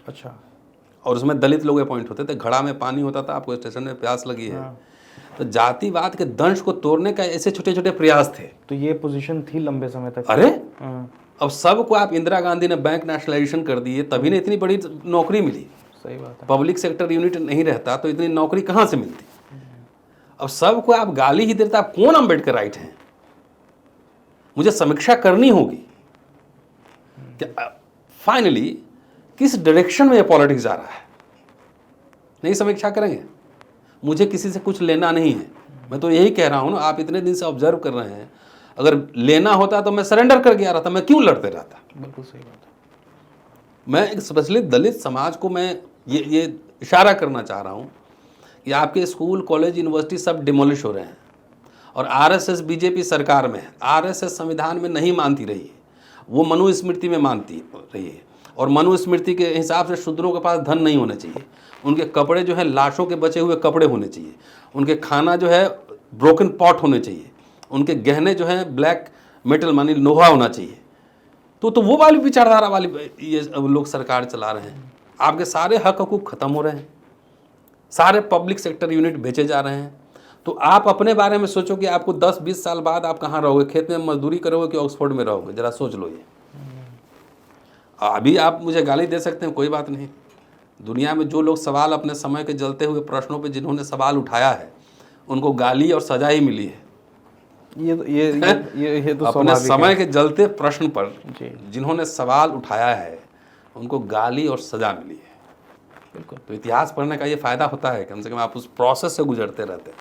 अच्छा। और उसमें दलित लोग अपॉइंट होते थे, घड़ा में पानी होता था, आपको स्टेशन में प्यास लगी है। तो जातिवाद के दंश को तोड़ने का ऐसे छोटे छोटे प्रयास थे। तो ये पोजीशन थी लंबे समय तक। अरे अब सबको आप, इंदिरा गांधी ने बैंक नेशनलाइजेशन कर दिए, तभी ने इतनी बड़ी नौकरी मिली। सही बात है। पब्लिक सेक्टर यूनिट नहीं रहता तो इतनी नौकरी कहाँ से मिलती? अब सबको आप गाली ही देते, आप कौन अम्बेडकर राइट हैं? मुझे समीक्षा करनी होगी कि फाइनली किस डायरेक्शन में ये पॉलिटिक्स जा रहा है। नहीं समीक्षा करेंगे, मुझे किसी से कुछ लेना नहीं है। मैं तो यही कह रहा हूँ ना, आप इतने दिन से ऑब्जर्व कर रहे हैं, अगर लेना होता तो मैं सरेंडर करके आ रहा था, मैं क्यों लड़ते रहता? बिल्कुल सही बात है। मैं स्पेशली दलित समाज को मैं ये इशारा करना चाह रहा हूँ कि आपके स्कूल कॉलेज यूनिवर्सिटी सब डिमोलिश हो रहे हैं और आरएसएस बीजेपी सरकार में है। आरएसएस संविधान में नहीं मानती रही है, वो मनुस्मृति में मानती रही है। और मनुस्मृति के हिसाब से शूद्रों के पास धन नहीं होना चाहिए, उनके कपड़े जो है लाशों के बचे हुए कपड़े होने चाहिए, उनके खाना जो है ब्रोकन पॉट होने चाहिए, उनके गहने जो है ब्लैक मेटल मानी लोहा होना चाहिए। तो वो वाली विचारधारा वाली ये लोग सरकार चला रहे हैं। आपके सारे हक हकूक खत्म हो रहे हैं, सारे पब्लिक सेक्टर यूनिट बेचे जा रहे हैं। तो आप अपने बारे में सोचो कि आपको 10-20 साल बाद आप कहाँ रहोगे? खेत में मजदूरी करोगे कि ऑक्सफोर्ड में रहोगे? जरा सोच लो। ये अभी आप मुझे गाली दे सकते हैं, कोई बात नहीं। दुनिया में जो लोग सवाल अपने समय के जलते हुए प्रश्नों पे जिन्होंने सवाल उठाया है, उनको गाली और सजा ही मिली है। ये तो अपने समय के जलते प्रश्न पर जी। जिन्होंने सवाल उठाया है उनको गाली और सजा मिली है। बिल्कुल। तो इतिहास पढ़ने का ये फ़ायदा होता है, कम से कम आप उस प्रोसेस से गुजरते रहते हैं।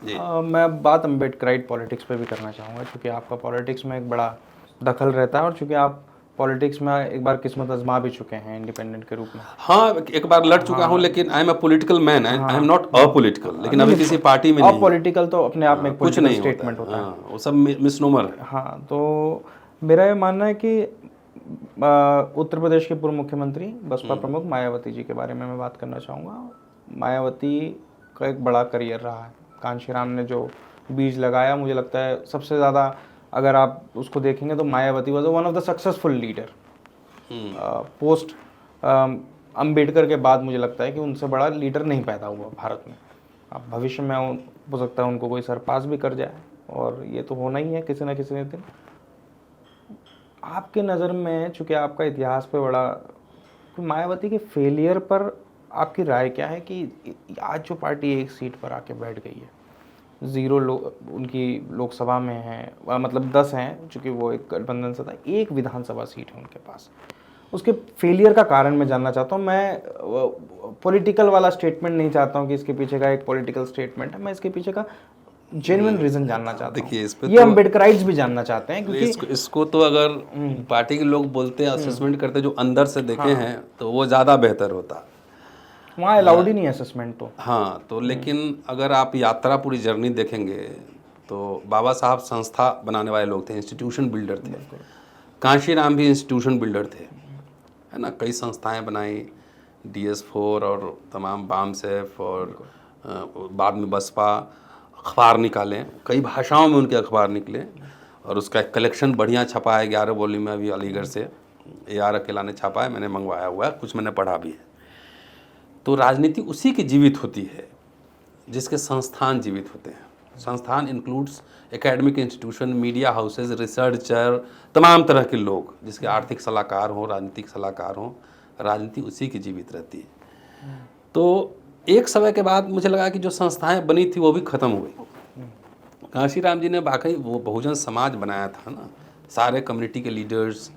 जी। मैं बात अम्बेडकराइट पॉलिटिक्स पे भी करना चाहूँगा, क्योंकि आपका पॉलिटिक्स में एक बड़ा दखल रहता है और चूँकि आप पॉलिटिक्स में एक बार किस्मत आजमा भी चुके हैं इंडिपेंडेंट के रूप में। हाँ, एक बार लड़ चुका हूँ, लेकिन I am a political man, I am not apolitical. लेकिन अभी किसी पार्टी में नहीं। पॉलिटिकल तो अपने आप में एक कुछ नहीं स्टेटमेंट होता है। वो सब मिसनोमर है। हाँ, तो मेरा ये मानना है कि उत्तर प्रदेश के पूर्व मुख्यमंत्री बसपा प्रमुख मायावती जी के बारे में मैं बात करना चाहूँगा। मायावती का एक बड़ा करियर रहा है। कांशीराम ने जो बीज लगाया, मुझे लगता है सबसे ज़्यादा अगर आप उसको देखेंगे तो Mayawati was one of the successful leader post Ambedkar के बाद। मुझे लगता है कि उनसे बड़ा लीडर नहीं पैदा हुआ भारत में। अब भविष्य में हो सकता है उनको कोई सरपास भी कर जाए, और ये तो होना ही है किसी न किसी दिन। आपके नज़र में, चूँकि आपका इतिहास पे बड़ा, मायावती के फेलियर पर आपकी राय क्या है कि आज जो पार्टी एक सीट पर आके बैठ गई है, 0 लोग उनकी लोकसभा में हैं, मतलब 10 हैं, चूँकि वो एक गठबंधन से था, 1 विधानसभा सीट है उनके पास, उसके फेलियर का कारण मैं जानना चाहता हूँ। मैं पॉलिटिकल वाला स्टेटमेंट नहीं चाहता हूँ कि इसके पीछे का एक पॉलिटिकल स्टेटमेंट है, मैं इसके पीछे का जेन्युइन रीजन जानना चाहता हूँ। देखिए, इस पे ये अम्बेडकराइट्स भी जानना चाहते हैं, क्योंकि इसको तो अगर पार्टी के लोग बोलते हैं, असेसमेंट करते, जो अंदर से देखे हैं, तो वो ज़्यादा बेहतर होता। वहाँ अलाउड ही नहीं असेसमेंट तो। हाँ, तो लेकिन अगर आप यात्रा पूरी जर्नी देखेंगे तो बाबा साहब संस्था बनाने वाले लोग थे, इंस्टीट्यूशन बिल्डर थे। कांशीराम भी इंस्टीट्यूशन बिल्डर थे, है ना। कई संस्थाएं बनाई, DS4 और तमाम बामसेफ, और बाद में बसपा, अखबार निकाले, कई भाषाओं में उनके अखबार निकले। और उसका एक कलेक्शन बढ़िया छपा है 11 वॉल्यूम में अभी अलीगढ़ से AR अकेला ने छापा है, मैंने मंगवाया हुआ है, कुछ मैंने पढ़ा भी है। तो राजनीति उसी की जीवित होती है जिसके संस्थान जीवित होते हैं। संस्थान includes academic institution, media houses, researcher, तमाम तरह के लोग जिसके आर्थिक सलाहकार हों, राजनीतिक सलाहकार हों, राजनीति उसी की जीवित रहती है। तो एक समय के बाद मुझे लगा कि जो संस्थाएं बनी थी वो भी ख़त्म हो गई। कांशीराम जी ने वाकई वो बहुजन समाज बनाया था ना, सारे कम्युनिटी के लीडर्स,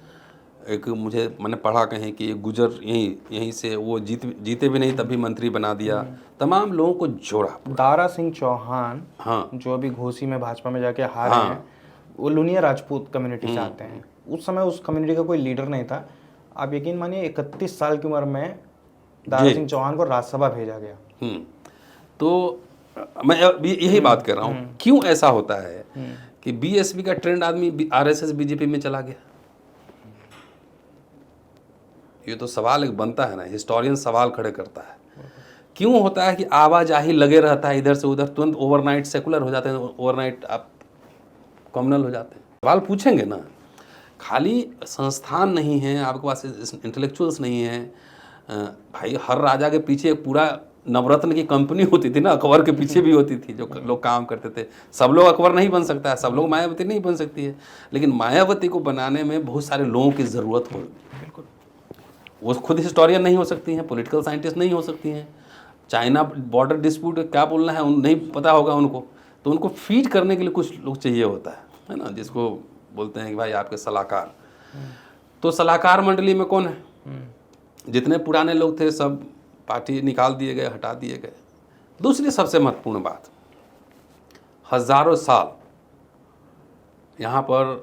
एक मुझे मैंने पढ़ा कहीं कि एक गुजर यहीं से वो जीते भी नहीं तभी मंत्री बना दिया, तमाम लोगों को जोड़ा। दारा सिंह चौहान, हाँ, जो अभी घोसी में भाजपा में जाके हारे हैं, वो लुनिया राजपूत कम्युनिटी से आते हैं। उस समय उस कम्युनिटी का कोई लीडर नहीं था। आप यकीन मानिए 31 साल की उम्र में दारा सिंह चौहान को राज्यसभा भेजा गया। तो मैं यही बात कर रहा हूँ, क्यों ऐसा होता है कि BSP का ट्रेंड आदमी RSS BJP में चला गया। ये तो सवाल एक बनता है ना, हिस्टोरियन सवाल खड़े करता है, क्यों होता है कि आवाजाही लगे रहता है इधर से उधर, तुरंत ओवरनाइट सेकुलर हो जाते हैं, ओवरनाइट आप कम्युनल हो जाते हैं। सवाल पूछेंगे ना, खाली संस्थान नहीं है आपके पास, इंटेलेक्चुअल्स नहीं है भाई। हर राजा के पीछे एक पूरा नवरत्न की कंपनी होती थी ना, अकबर के पीछे भी होती थी जो लोग काम करते थे। सब लोग अकबर नहीं बन सकता है, सब लोग मायावती नहीं बन सकती है, लेकिन मायावती को बनाने में बहुत सारे लोगों की ज़रूरत हो। बिल्कुल, वो खुद हिस्टोरियन नहीं हो सकती हैं, पॉलिटिकल साइंटिस्ट नहीं हो सकती हैं, चाइना बॉर्डर डिस्प्यूट क्या बोलना है नहीं पता होगा उनको, तो उनको फीड करने के लिए कुछ लोग चाहिए होता है ना, जिसको बोलते हैं कि भाई आपके सलाहकार। तो सलाहकार मंडली में कौन है? जितने पुराने लोग थे सब पार्टी निकाल दिए गए, हटा दिए गए। दूसरी सबसे महत्वपूर्ण बात, हजारों साल यहाँ पर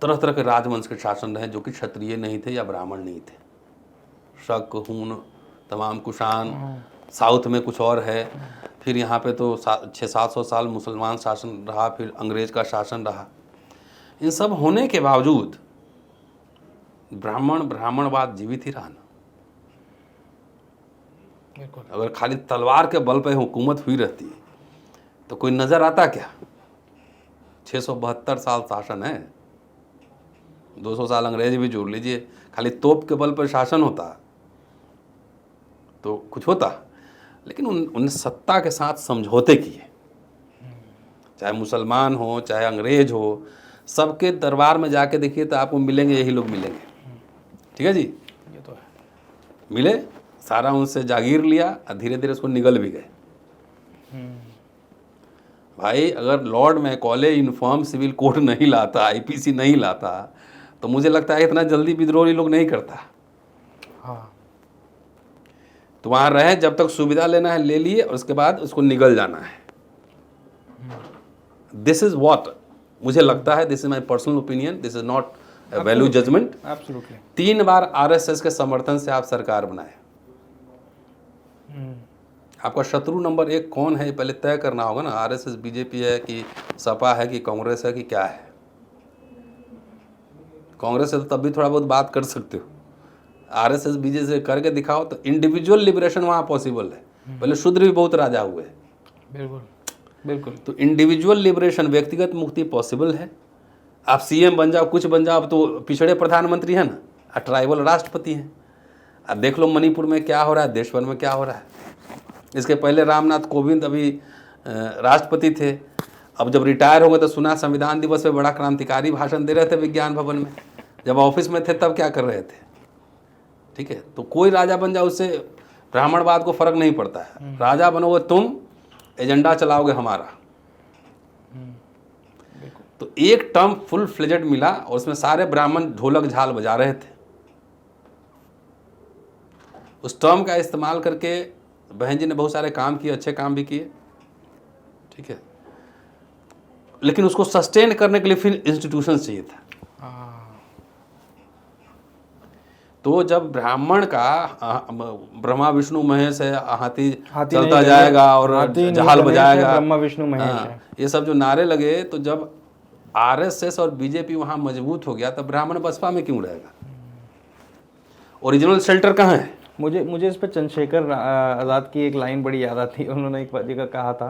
तरह तरह के राजवंश के शासन रहे जो कि क्षत्रिय नहीं थे या ब्राह्मण नहीं थे। शक, हून, तमाम कुषाण, साउथ में कुछ और है, फिर यहाँ पे तो 600-700 साल मुसलमान शासन रहा, फिर अंग्रेज का शासन रहा। इन सब होने के बावजूद ब्राह्मणवाद जीवित ही रहा ना। अगर खाली तलवार के बल पे हुकूमत हुई रहती तो कोई नजर आता क्या? 672 साल शासन है, 200 साल अंग्रेज भी जोड़ लीजिए, खाली तोप के बल पर शासन होता तो कुछ होता। लेकिन उन सत्ता के साथ समझौते किए, चाहे मुसलमान हो चाहे अंग्रेज हो, सबके दरबार में जाके देखिए तो आपको मिलेंगे यही लोग मिलेंगे। ठीक है जी, ये तो है। मिले, सारा उनसे जागीर लिया और धीरे धीरे उसको निगल भी गए। भाई अगर lord Macaulay uniform civil code नहीं लाता, IPC नहीं लाता, तो मुझे लगता है इतना जल्दी विद्रोह लोग नहीं करता। हाँ, तो वहाँ रहे, जब तक सुविधा लेना है ले लिए, और उसके बाद उसको निगल जाना है। दिस इज वॉट मुझे लगता है, this is my personal opinion, this is not value judgement. Absolutely. 3 बार RSS के समर्थन से आप सरकार बनाए। आपका शत्रु नंबर 1 कौन है ये पहले तय करना होगा ना। RSS BJP है कि सपा है कि कांग्रेस है कि क्या है। कांग्रेस से तो तब भी थोड़ा बहुत बात कर सकते हो, RSS BJP से करके दिखाओ तो इंडिविजुअल लिबरेशन वहाँ पॉसिबल है। पहले शूद्र भी बहुत राजा हुए। बिल्कुल बिल्कुल। तो इंडिविजुअल लिबरेशन, व्यक्तिगत मुक्ति पॉसिबल है। आप CM बन जाओ, कुछ बन जाओ, अब तो पिछड़े प्रधानमंत्री हैं ना, ट्राइबल राष्ट्रपति हैं। अब देख लो मणिपुर में क्या हो रहा है, देश भर में क्या हो रहा है। इसके पहले रामनाथ कोविंद अभी राष्ट्रपति थे, अब जब रिटायर हो गए तो सुना संविधान दिवस पे बड़ा क्रांतिकारी भाषण दे रहे थे विज्ञान भवन में। जब ऑफिस में थे तब क्या कर रहे थे। ठीक है, तो कोई राजा बन जाओ, उससे ब्राह्मणवाद को फर्क नहीं पड़ता है। राजा बनोगे तुम, एजेंडा चलाओगे हमारा। तो एक टर्म फुल फ्लेजेड मिला और उसमें सारे ब्राह्मण ढोलक झाल बजा रहे थे। उस टर्म का इस्तेमाल करके बहन जी ने बहुत सारे काम किए, अच्छे काम भी किए। ठीक है, लेकिन उसको सस्टेन करने के लिए फिर इंस्टीट्यूशन चाहिए था। तो जब ब्राह्मण का ब्रह्मा विष्णु महेश है, हाथी चलता जाएगा और झाल बजाएगा, ब्रह्मा विष्णु महेश है, ये सब जो नारे लगे, तो जब RSS और BJP वहाँ मजबूत हो गया, तब ब्राह्मण बसपा में क्यों रहेगा? ओरिजिनल शेल्टर कहाँ है? मुझे इस पर चंद्रशेखर आज़ाद की एक लाइन बड़ी याद आती है। उन्होंने एक जगह कहा था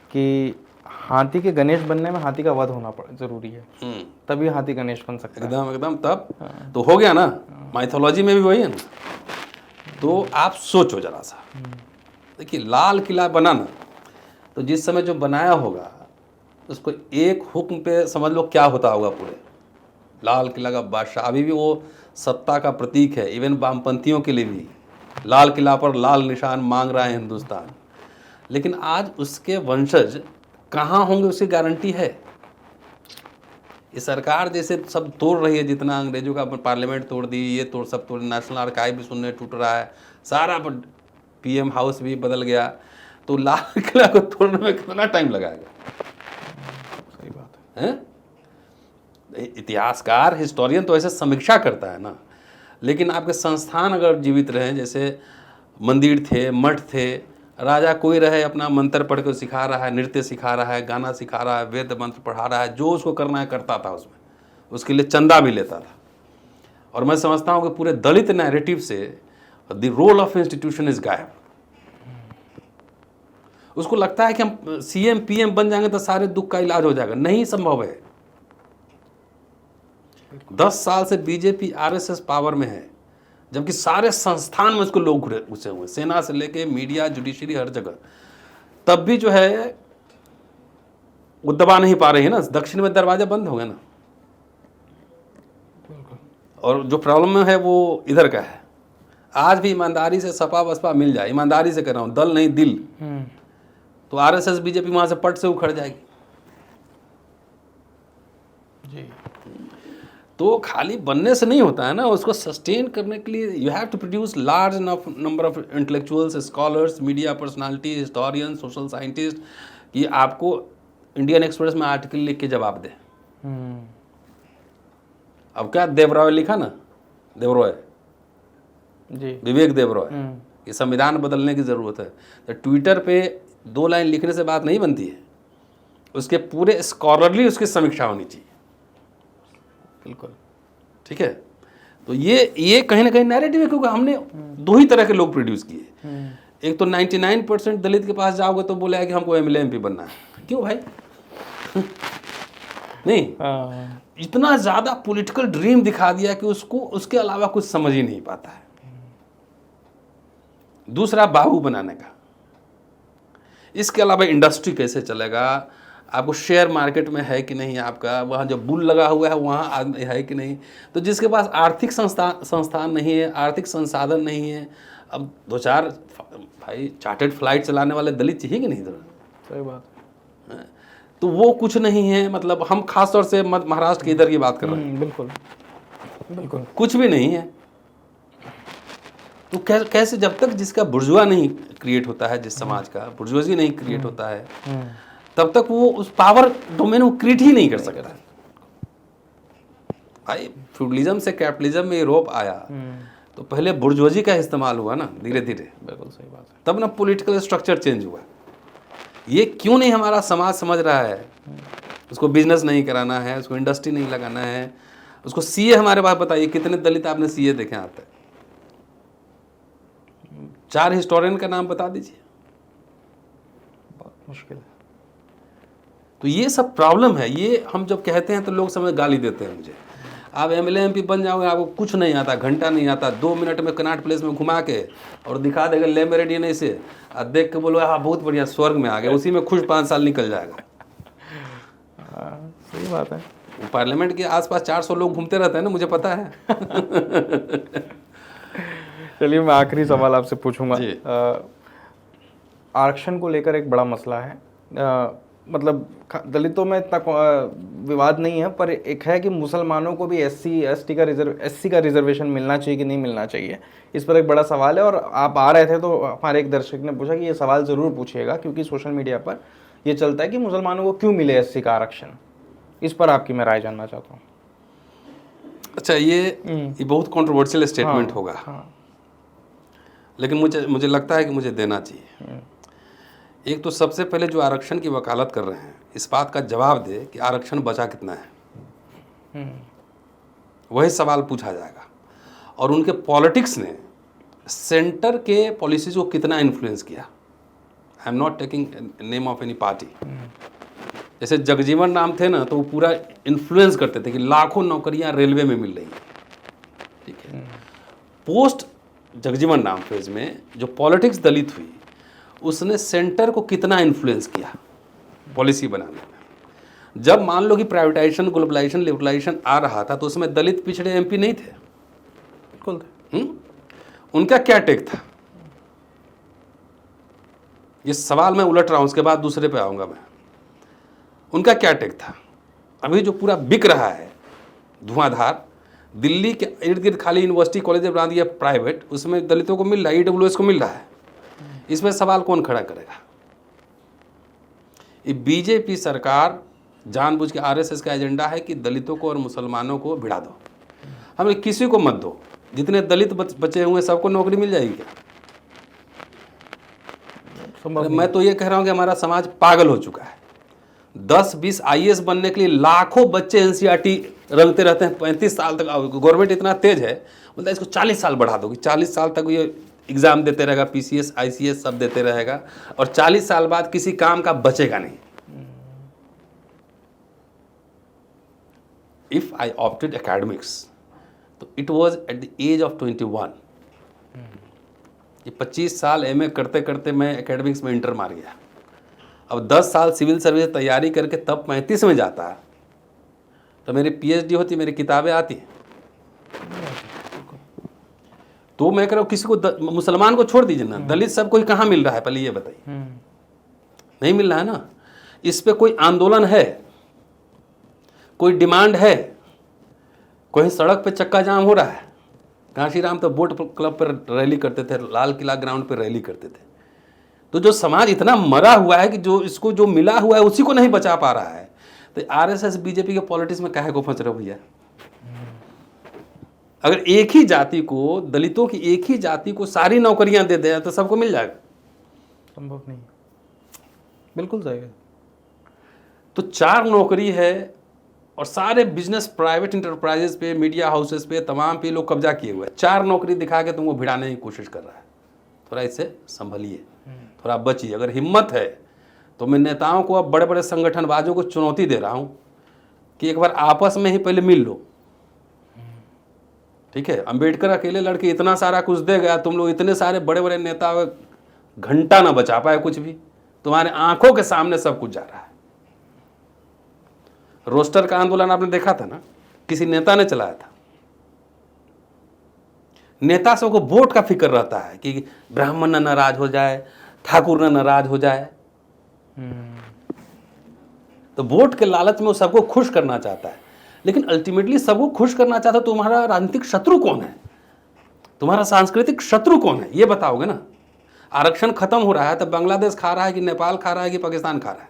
कि हाथी के गणेश बनने में हाथी का वध होना जरूरी है, तभी हाथी गणेश बन सकता है। एकदम एकदम, तब तो हो गया ना, माइथोलॉजी में भी वही है ना। तो आप सोचो जरा सा, देखिए लाल किला बना ना, तो जिस समय जो बनाया होगा उसको एक हुक्म पे समझ लो क्या होता होगा पूरे। लाल किला का बादशाह अभी भी वो सत्ता का प्रतीक है, इवन वामपंथियों के लिए भी लाल किला पर लाल निशान मांग रहा है हिंदुस्तान। लेकिन आज उसके वंशज कहाँ होंगे उसकी गारंटी है? ये सरकार जैसे सब तोड़ रही है, जितना अंग्रेजों का पार्लियामेंट तोड़ दी, ये तोड़ सब तोड़, नेशनल आर्काइव भी सुनने टूट रहा है, सारा पीएम हाउस भी बदल गया, तो लाल किला को तोड़ने में कितना टाइम लगाएगा? सही बात है। इतिहासकार हिस्टोरियन तो ऐसे समीक्षा करता है ना, लेकिन आपके संस्थान अगर जीवित रहे, जैसे मंदिर थे, मठ थे, राजा कोई रहे अपना मंत्र पढ़ के सिखा रहा है, नृत्य सिखा रहा है, गाना सिखा रहा है, वेद मंत्र पढ़ा रहा है, जो उसको करना है करता था, उसमें उसके लिए चंदा भी लेता था। और मैं समझता हूँ कि पूरे दलित नैरेटिव से the role of institution is गायब। उसको लगता है कि हम सीएम पीएम बन जाएंगे तो सारे दुख का इलाज हो जाएगा। नहीं संभव है। 10 साल से बीजेपी आरएसएस पावर में है, जबकि सारे संस्थान में उसको लोग घुसे हुए, सेना से लेके मीडिया, जुडिशरी, हर जगह। तब भी जो है वो दबा नहीं पा रही है ना। दक्षिण में दरवाजा बंद हो गया ना, और जो प्रॉब्लम है वो इधर का है। आज भी ईमानदारी से सपा बसपा मिल जाए, ईमानदारी से कर रहा हूँ, दल नहीं दिल, तो आरएसएस बीजेपी वहां से पट से उखड़ जाएगी जी। तो खाली बनने से नहीं होता है ना, उसको सस्टेन करने के लिए you have to produce large number of intellectuals, scholars, media personality, historian, social scientist, कि आपको इंडियन एक्सप्रेस में आर्टिकल लिख के जवाब दे। अब क्या देवरॉय लिखा ना, देवरॉय जी, विवेक देवरॉय, ये संविधान बदलने की ज़रूरत है। तो ट्विटर पे 2 लाइन लिखने से बात नहीं बनती है, उसके पूरे स्कॉलरली उसकी समीक्षा होनी चाहिए। बिल्कुल ठीक है। तो ये कहीं ना कहीं नैरेटिव है, क्योंकि हमने 2 ही तरह के लोग प्रोड्यूस किए। एक तो 99% दलित के पास जाओगे तो बोला है कि हमको एमएलए एमपी बनना है। क्यों भाई? नहीं, इतना ज़्यादा पॉलिटिकल ड्रीम दिखा दिया कि उसको उसके अलावा कुछ समझ ही नहीं पाता है। दूसरा बाहू बनाने का, इसके अलावा इंडस्ट्री कैसे चलेगा, आपको शेयर मार्केट में है कि नहीं, आपका वहाँ जो बुल लगा हुआ है वहाँ आदमी है कि नहीं। तो जिसके पास आर्थिक संस्थान नहीं है, आर्थिक संसाधन नहीं है, अब 2-4 भाई चार्टर्ड फ्लाइट चलाने वाले दलित चाहिए कि नहीं इधर? सही बात है। तो वो कुछ नहीं है। मतलब हम खास तौर से महाराष्ट्र के इधर की बात कर रहे हैं। बिल्कुल बिल्कुल, कुछ भी नहीं है। तो कैसे, जब तक जिसका बुर्जुआ नहीं क्रिएट होता है, जिस समाज का बुर्जुआजी नहीं क्रिएट होता है, तब तक वो उस पावर डोमेन को क्रिएट ही नहीं कर सकता। भाई फ्यूडलिज्म से कैपिटलिज्म में यूरोप आया तो पहले बुर्जुआजी का इस्तेमाल हुआ ना, धीरे धीरे। बिल्कुल सही बात है। तब ना पॉलिटिकल स्ट्रक्चर चेंज हुआ। ये क्यों नहीं हमारा समाज समझ रहा है? उसको बिजनेस नहीं कराना है, उसको इंडस्ट्री नहीं लगाना है, उसको सीए। हमारे पास बताइए कितने दलित आपने सीए देखे यहाँ तक? 4 हिस्टोरियन का नाम बता दीजिए। बहुत मुश्किल है। तो ये सब प्रॉब्लम है। ये हम जब कहते हैं तो लोग समझ गाली देते हैं मुझे। आप एमएलए एमपी बन जाओगे, आपको कुछ नहीं आता, घंटा नहीं आता, 2 मिनट में कनॉट प्लेस में घुमा के और दिखा देगा ले मेरिडियन ऐसे, और देख के बोलो हाँ बहुत बढ़िया, स्वर्ग में आ गए, उसी में खुश 5 साल निकल जाएगा। सही बात है। पार्लियामेंट के आसपास 400 लोग घूमते रहते हैं ना, मुझे पता है। चलिए मैं आखिरी सवाल आपसे पूछूंगा। आरक्षण को लेकर एक बड़ा मसला है। मतलब दलितों में इतना विवाद नहीं है, पर एक है कि मुसलमानों को भी एससी का रिजर्वेशन मिलना चाहिए कि नहीं मिलना चाहिए, इस पर एक बड़ा सवाल है। और आप आ रहे थे तो हमारे एक दर्शक ने पूछा कि ये सवाल ज़रूर पूछिएगा, क्योंकि सोशल मीडिया पर ये चलता है कि मुसलमानों को क्यों मिले एससी का आरक्षण। इस पर आपकी मैं राय जानना चाहता हूँ। अच्छा, ये बहुत कंट्रोवर्शियल स्टेटमेंट होगा, लेकिन मुझे लगता है कि मुझे देना चाहिए। एक तो सबसे पहले जो आरक्षण की वकालत कर रहे हैं, इस बात का जवाब दे कि आरक्षण बचा कितना है। वही सवाल पूछा जाएगा। और उनके पॉलिटिक्स ने सेंटर के पॉलिसीज को कितना इन्फ्लुएंस किया। आई am not taking name of any party, जैसे जगजीवन राम थे ना, तो वो पूरा इन्फ्लुएंस करते थे कि लाखों नौकरियां रेलवे में मिल रही हैं, ठीक है। पोस्ट जगजीवन राम फेज में जो पॉलिटिक्स दलित हुई, उसने सेंटर को कितना इन्फ्लुएंस किया पॉलिसी बनाने में। जब मान लो कि प्राइवेटाइजेशन, ग्लोबलाइजेशन, लिबरलाइजेशन आ रहा था, तो उसमें दलित पिछड़े एमपी नहीं थे, बिल्कुल थे। उनका क्या टेक था? ये सवाल मैं उलट रहा हूं, उसके बाद दूसरे पे आऊंगा मैं। उनका क्या टेक था? अभी जो पूरा बिक रहा है धुआंधार, दिल्ली के इर्द गिर्द खाली यूनिवर्सिटी कॉलेज बना दिया प्राइवेट, उसमें दलितों को मिल रहा है, ईडब्ल्यूएस को मिल रहा है। इसमें सवाल कौन खड़ा करेगा? ये बीजेपी सरकार जानबूझ के, आरएसएस का एजेंडा है कि दलितों को और मुसलमानों को भिड़ा दो, हमें किसी को मत दो। जितने दलित बचे हुए सबको नौकरी मिल जाएगी क्या? मैं तो ये कह रहा हूं कि हमारा समाज पागल हो चुका है। 10-20 आईएएस बनने के लिए लाखों बच्चे एनसीईआरटी रंगते रहते हैं। 35 साल तक गवर्नमेंट इतना तेज है, बोलता है इसको 40 साल बढ़ा दोगे, 40 साल तक ये एग्जाम देते रहेगा, पीसीएस, आईसीएस सब देते रहेगा, और 40 साल बाद किसी काम का बचेगा नहीं। इफ आई ऑप्टेड एकेडमिक्स, तो it was at the age of 21। ये 25 साल एमए करते करते मैं एकेडमिक्स में इंटर मार गया। अब 10 साल सिविल सर्विस तैयारी करके तब 35 में जाता, तो मेरी पीएचडी होती, मेरी किताबें आती। तो मैं कह रहा हूँ किसी को मुसलमान को छोड़ दीजिए ना, दलित सब कोई कहाँ मिल रहा है, पहले ये बताइए। नहीं मिल रहा है ना। इस पे कोई आंदोलन है, कोई डिमांड है, कोई सड़क पे चक्का जाम हो रहा है? कांशीराम तो बोट क्लब पर रैली करते थे, लाल किला ग्राउंड पर रैली करते थे। तो जो समाज इतना मरा हुआ है कि जो इसको जो मिला हुआ है उसी को नहीं बचा पा रहा है, तो आरएसएस बीजेपी के पॉलिटिक्स में काहे को फंस रहे हो भैया? अगर एक ही जाति को, दलितों की एक ही जाति को सारी नौकरियां दे दें तो सबको मिल जाएगा? संभव नहीं, बिल्कुल सही है। तो 4 नौकरी है और सारे बिजनेस, प्राइवेट इंटरप्राइजेस पे, मीडिया हाउसेस पे, तमाम पे लोग कब्जा किए हुए हैं। 4 नौकरी दिखा के तुमको भिड़ाने की कोशिश कर रहा है। थोड़ा इससे संभलिए, थोड़ा बचिए। अगर हिम्मत है तो मैं नेताओं को, अब बड़े बड़े संगठनवादियों को चुनौती दे रहा हूं कि एक बार आपस में ही पहले मिल लो, ठीक है। अंबेडकर अकेले लड़के इतना सारा कुछ दे गया, तुम लोग इतने सारे बड़े बड़े नेता घंटा ना बचा पाए कुछ भी। तुम्हारे आंखों के सामने सब कुछ जा रहा है। रोस्टर का आंदोलन आपने देखा था ना, किसी नेता ने चलाया था। नेता से को वोट का फिक्र रहता है कि ब्राह्मण न नाराज हो जाए, ठाकुर न नाराज हो जाए, तो वोट के लालच में वो सबको खुश करना चाहता है। लेकिन अल्टीमेटली सबको खुश करना चाहता है, तो तुम्हारा राजनीतिक शत्रु कौन है, तुम्हारा सांस्कृतिक शत्रु कौन है, ये बताओगे ना। आरक्षण खत्म हो रहा है तो बांग्लादेश खा रहा है कि नेपाल खा रहा है कि पाकिस्तान खा रहा है?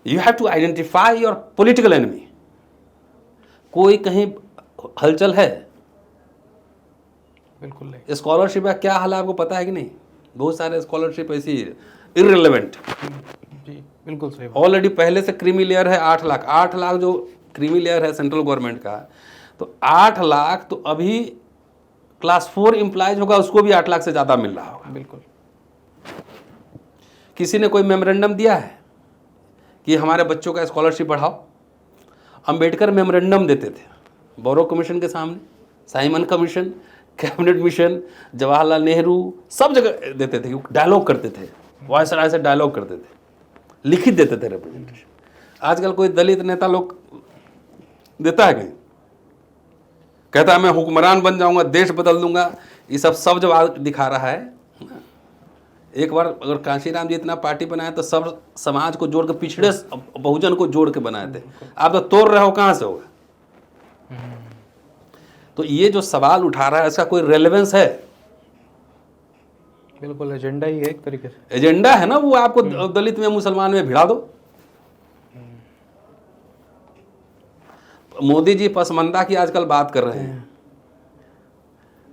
You have to identify your political enemy. कोई कहीं हलचल है? बिल्कुल नहीं। स्कॉलरशिप का क्या हाल है आपको पता है कि नहीं? बहुत सारे स्कॉलरशिप ऐसी इररिलेवेंट। जी बिल्कुल सही। ऑलरेडी पहले से क्रीमी लेयर है 8 लाख। 8 लाख जो क्रीमी लेयर है सेंट्रल गवर्नमेंट का, तो 8 लाख तो अभी क्लास 4 एम्प्लॉयज होगा, उसको भी 8 लाख से ज़्यादा मिल रहा होगा। बिल्कुल। किसी ने कोई मेमोरेंडम दिया है कि हमारे बच्चों का स्कॉलरशिप बढ़ाओ? अंबेडकर मेमोरेंडम देते थे बोरो कमीशन के सामने, Simon commission, cabinet mission, Jawaharlal Nehru, सब जगह देते थे, डायलॉग करते थे, वॉइस राय से डायलॉग करते थे, लिखित देते थे रिप्रेजेंटेशन। आजकल कोई दलित नेता लोग देता है कहीं? कहता है मैं हुक्मरान बन जाऊंगा, देश बदल दूंगा, ये सब जब दिखा रहा है। एक बार अगर कांशीराम जी इतना पार्टी बनाए तो सब समाज को जोड़ के, पिछड़े बहुजन को जोड़ के बनाए थे। आप तो तोड़ रहे हो, कहाँ से होगा? तो ये जो सवाल उठा रहा है, इसका कोई रेलेवेंस है? बिल्कुल एजेंडा ही है एक तरीके से। एजेंडा है ना वो, आपको दलित में मुसलमान में भिड़ा दो। मोदी जी पसमंदा की आजकल बात कर रहे हैं,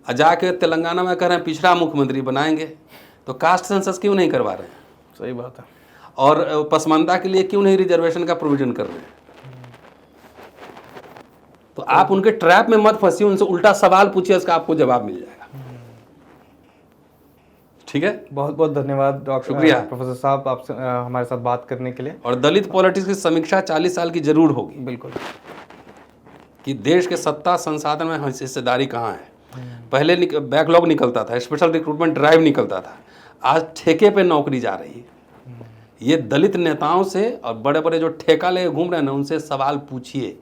जाके तेलंगाना में कह रहे हैं पिछड़ा मुख्यमंत्री बनाएंगे, तो कास्ट सेंसस क्यों नहीं करवा रहे हैं? सही बात है। और पसमंदा के लिए क्यों नहीं रिजर्वेशन का प्रोविजन कर रहे हैं? तो आप उनके ट्रैप में मत फंसिए, उनसे उल्टा सवाल पूछिए, इसका आपको जवाब मिल जाएगा। ठीक है। बहुत बहुत धन्यवाद डॉक्टर शुक्रिया। प्रोफेसर साहब, आपसे हमारे साथ बात करने के लिए। और दलित पॉलिटिक्स की समीक्षा 40 साल की जरूर होगी बिल्कुल। कि देश के सत्ता संसाधन में हिस्सेदारी कहाँ है। पहले बैकलॉग निकलता था, स्पेशल रिक्रूटमेंट ड्राइव निकलता था, आज ठेके पे नौकरी जा रही है। ये दलित नेताओं से और बड़े बड़े जो ठेका ले घूम रहे हैं ना, उनसे सवाल पूछिए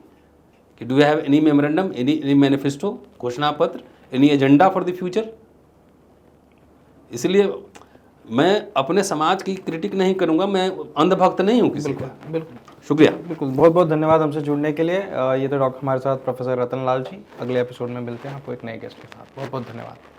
कि do you have any memorandum, any manifesto, घोषणा पत्र, any agenda for the future. इसलिए मैं अपने समाज की क्रिटिक नहीं करूंगा, मैं अंधभक्त नहीं हूँ किसी का। बिल्कुल शुक्रिया। बिल्कुल, बहुत बहुत धन्यवाद हमसे जुड़ने के लिए। ये तो डॉक्टर हमारे साथ प्रोफेसर रतन लाल जी। अगले एपिसोड में मिलते हैं आपको एक नए गेस्ट के साथ। बहुत बहुत धन्यवाद।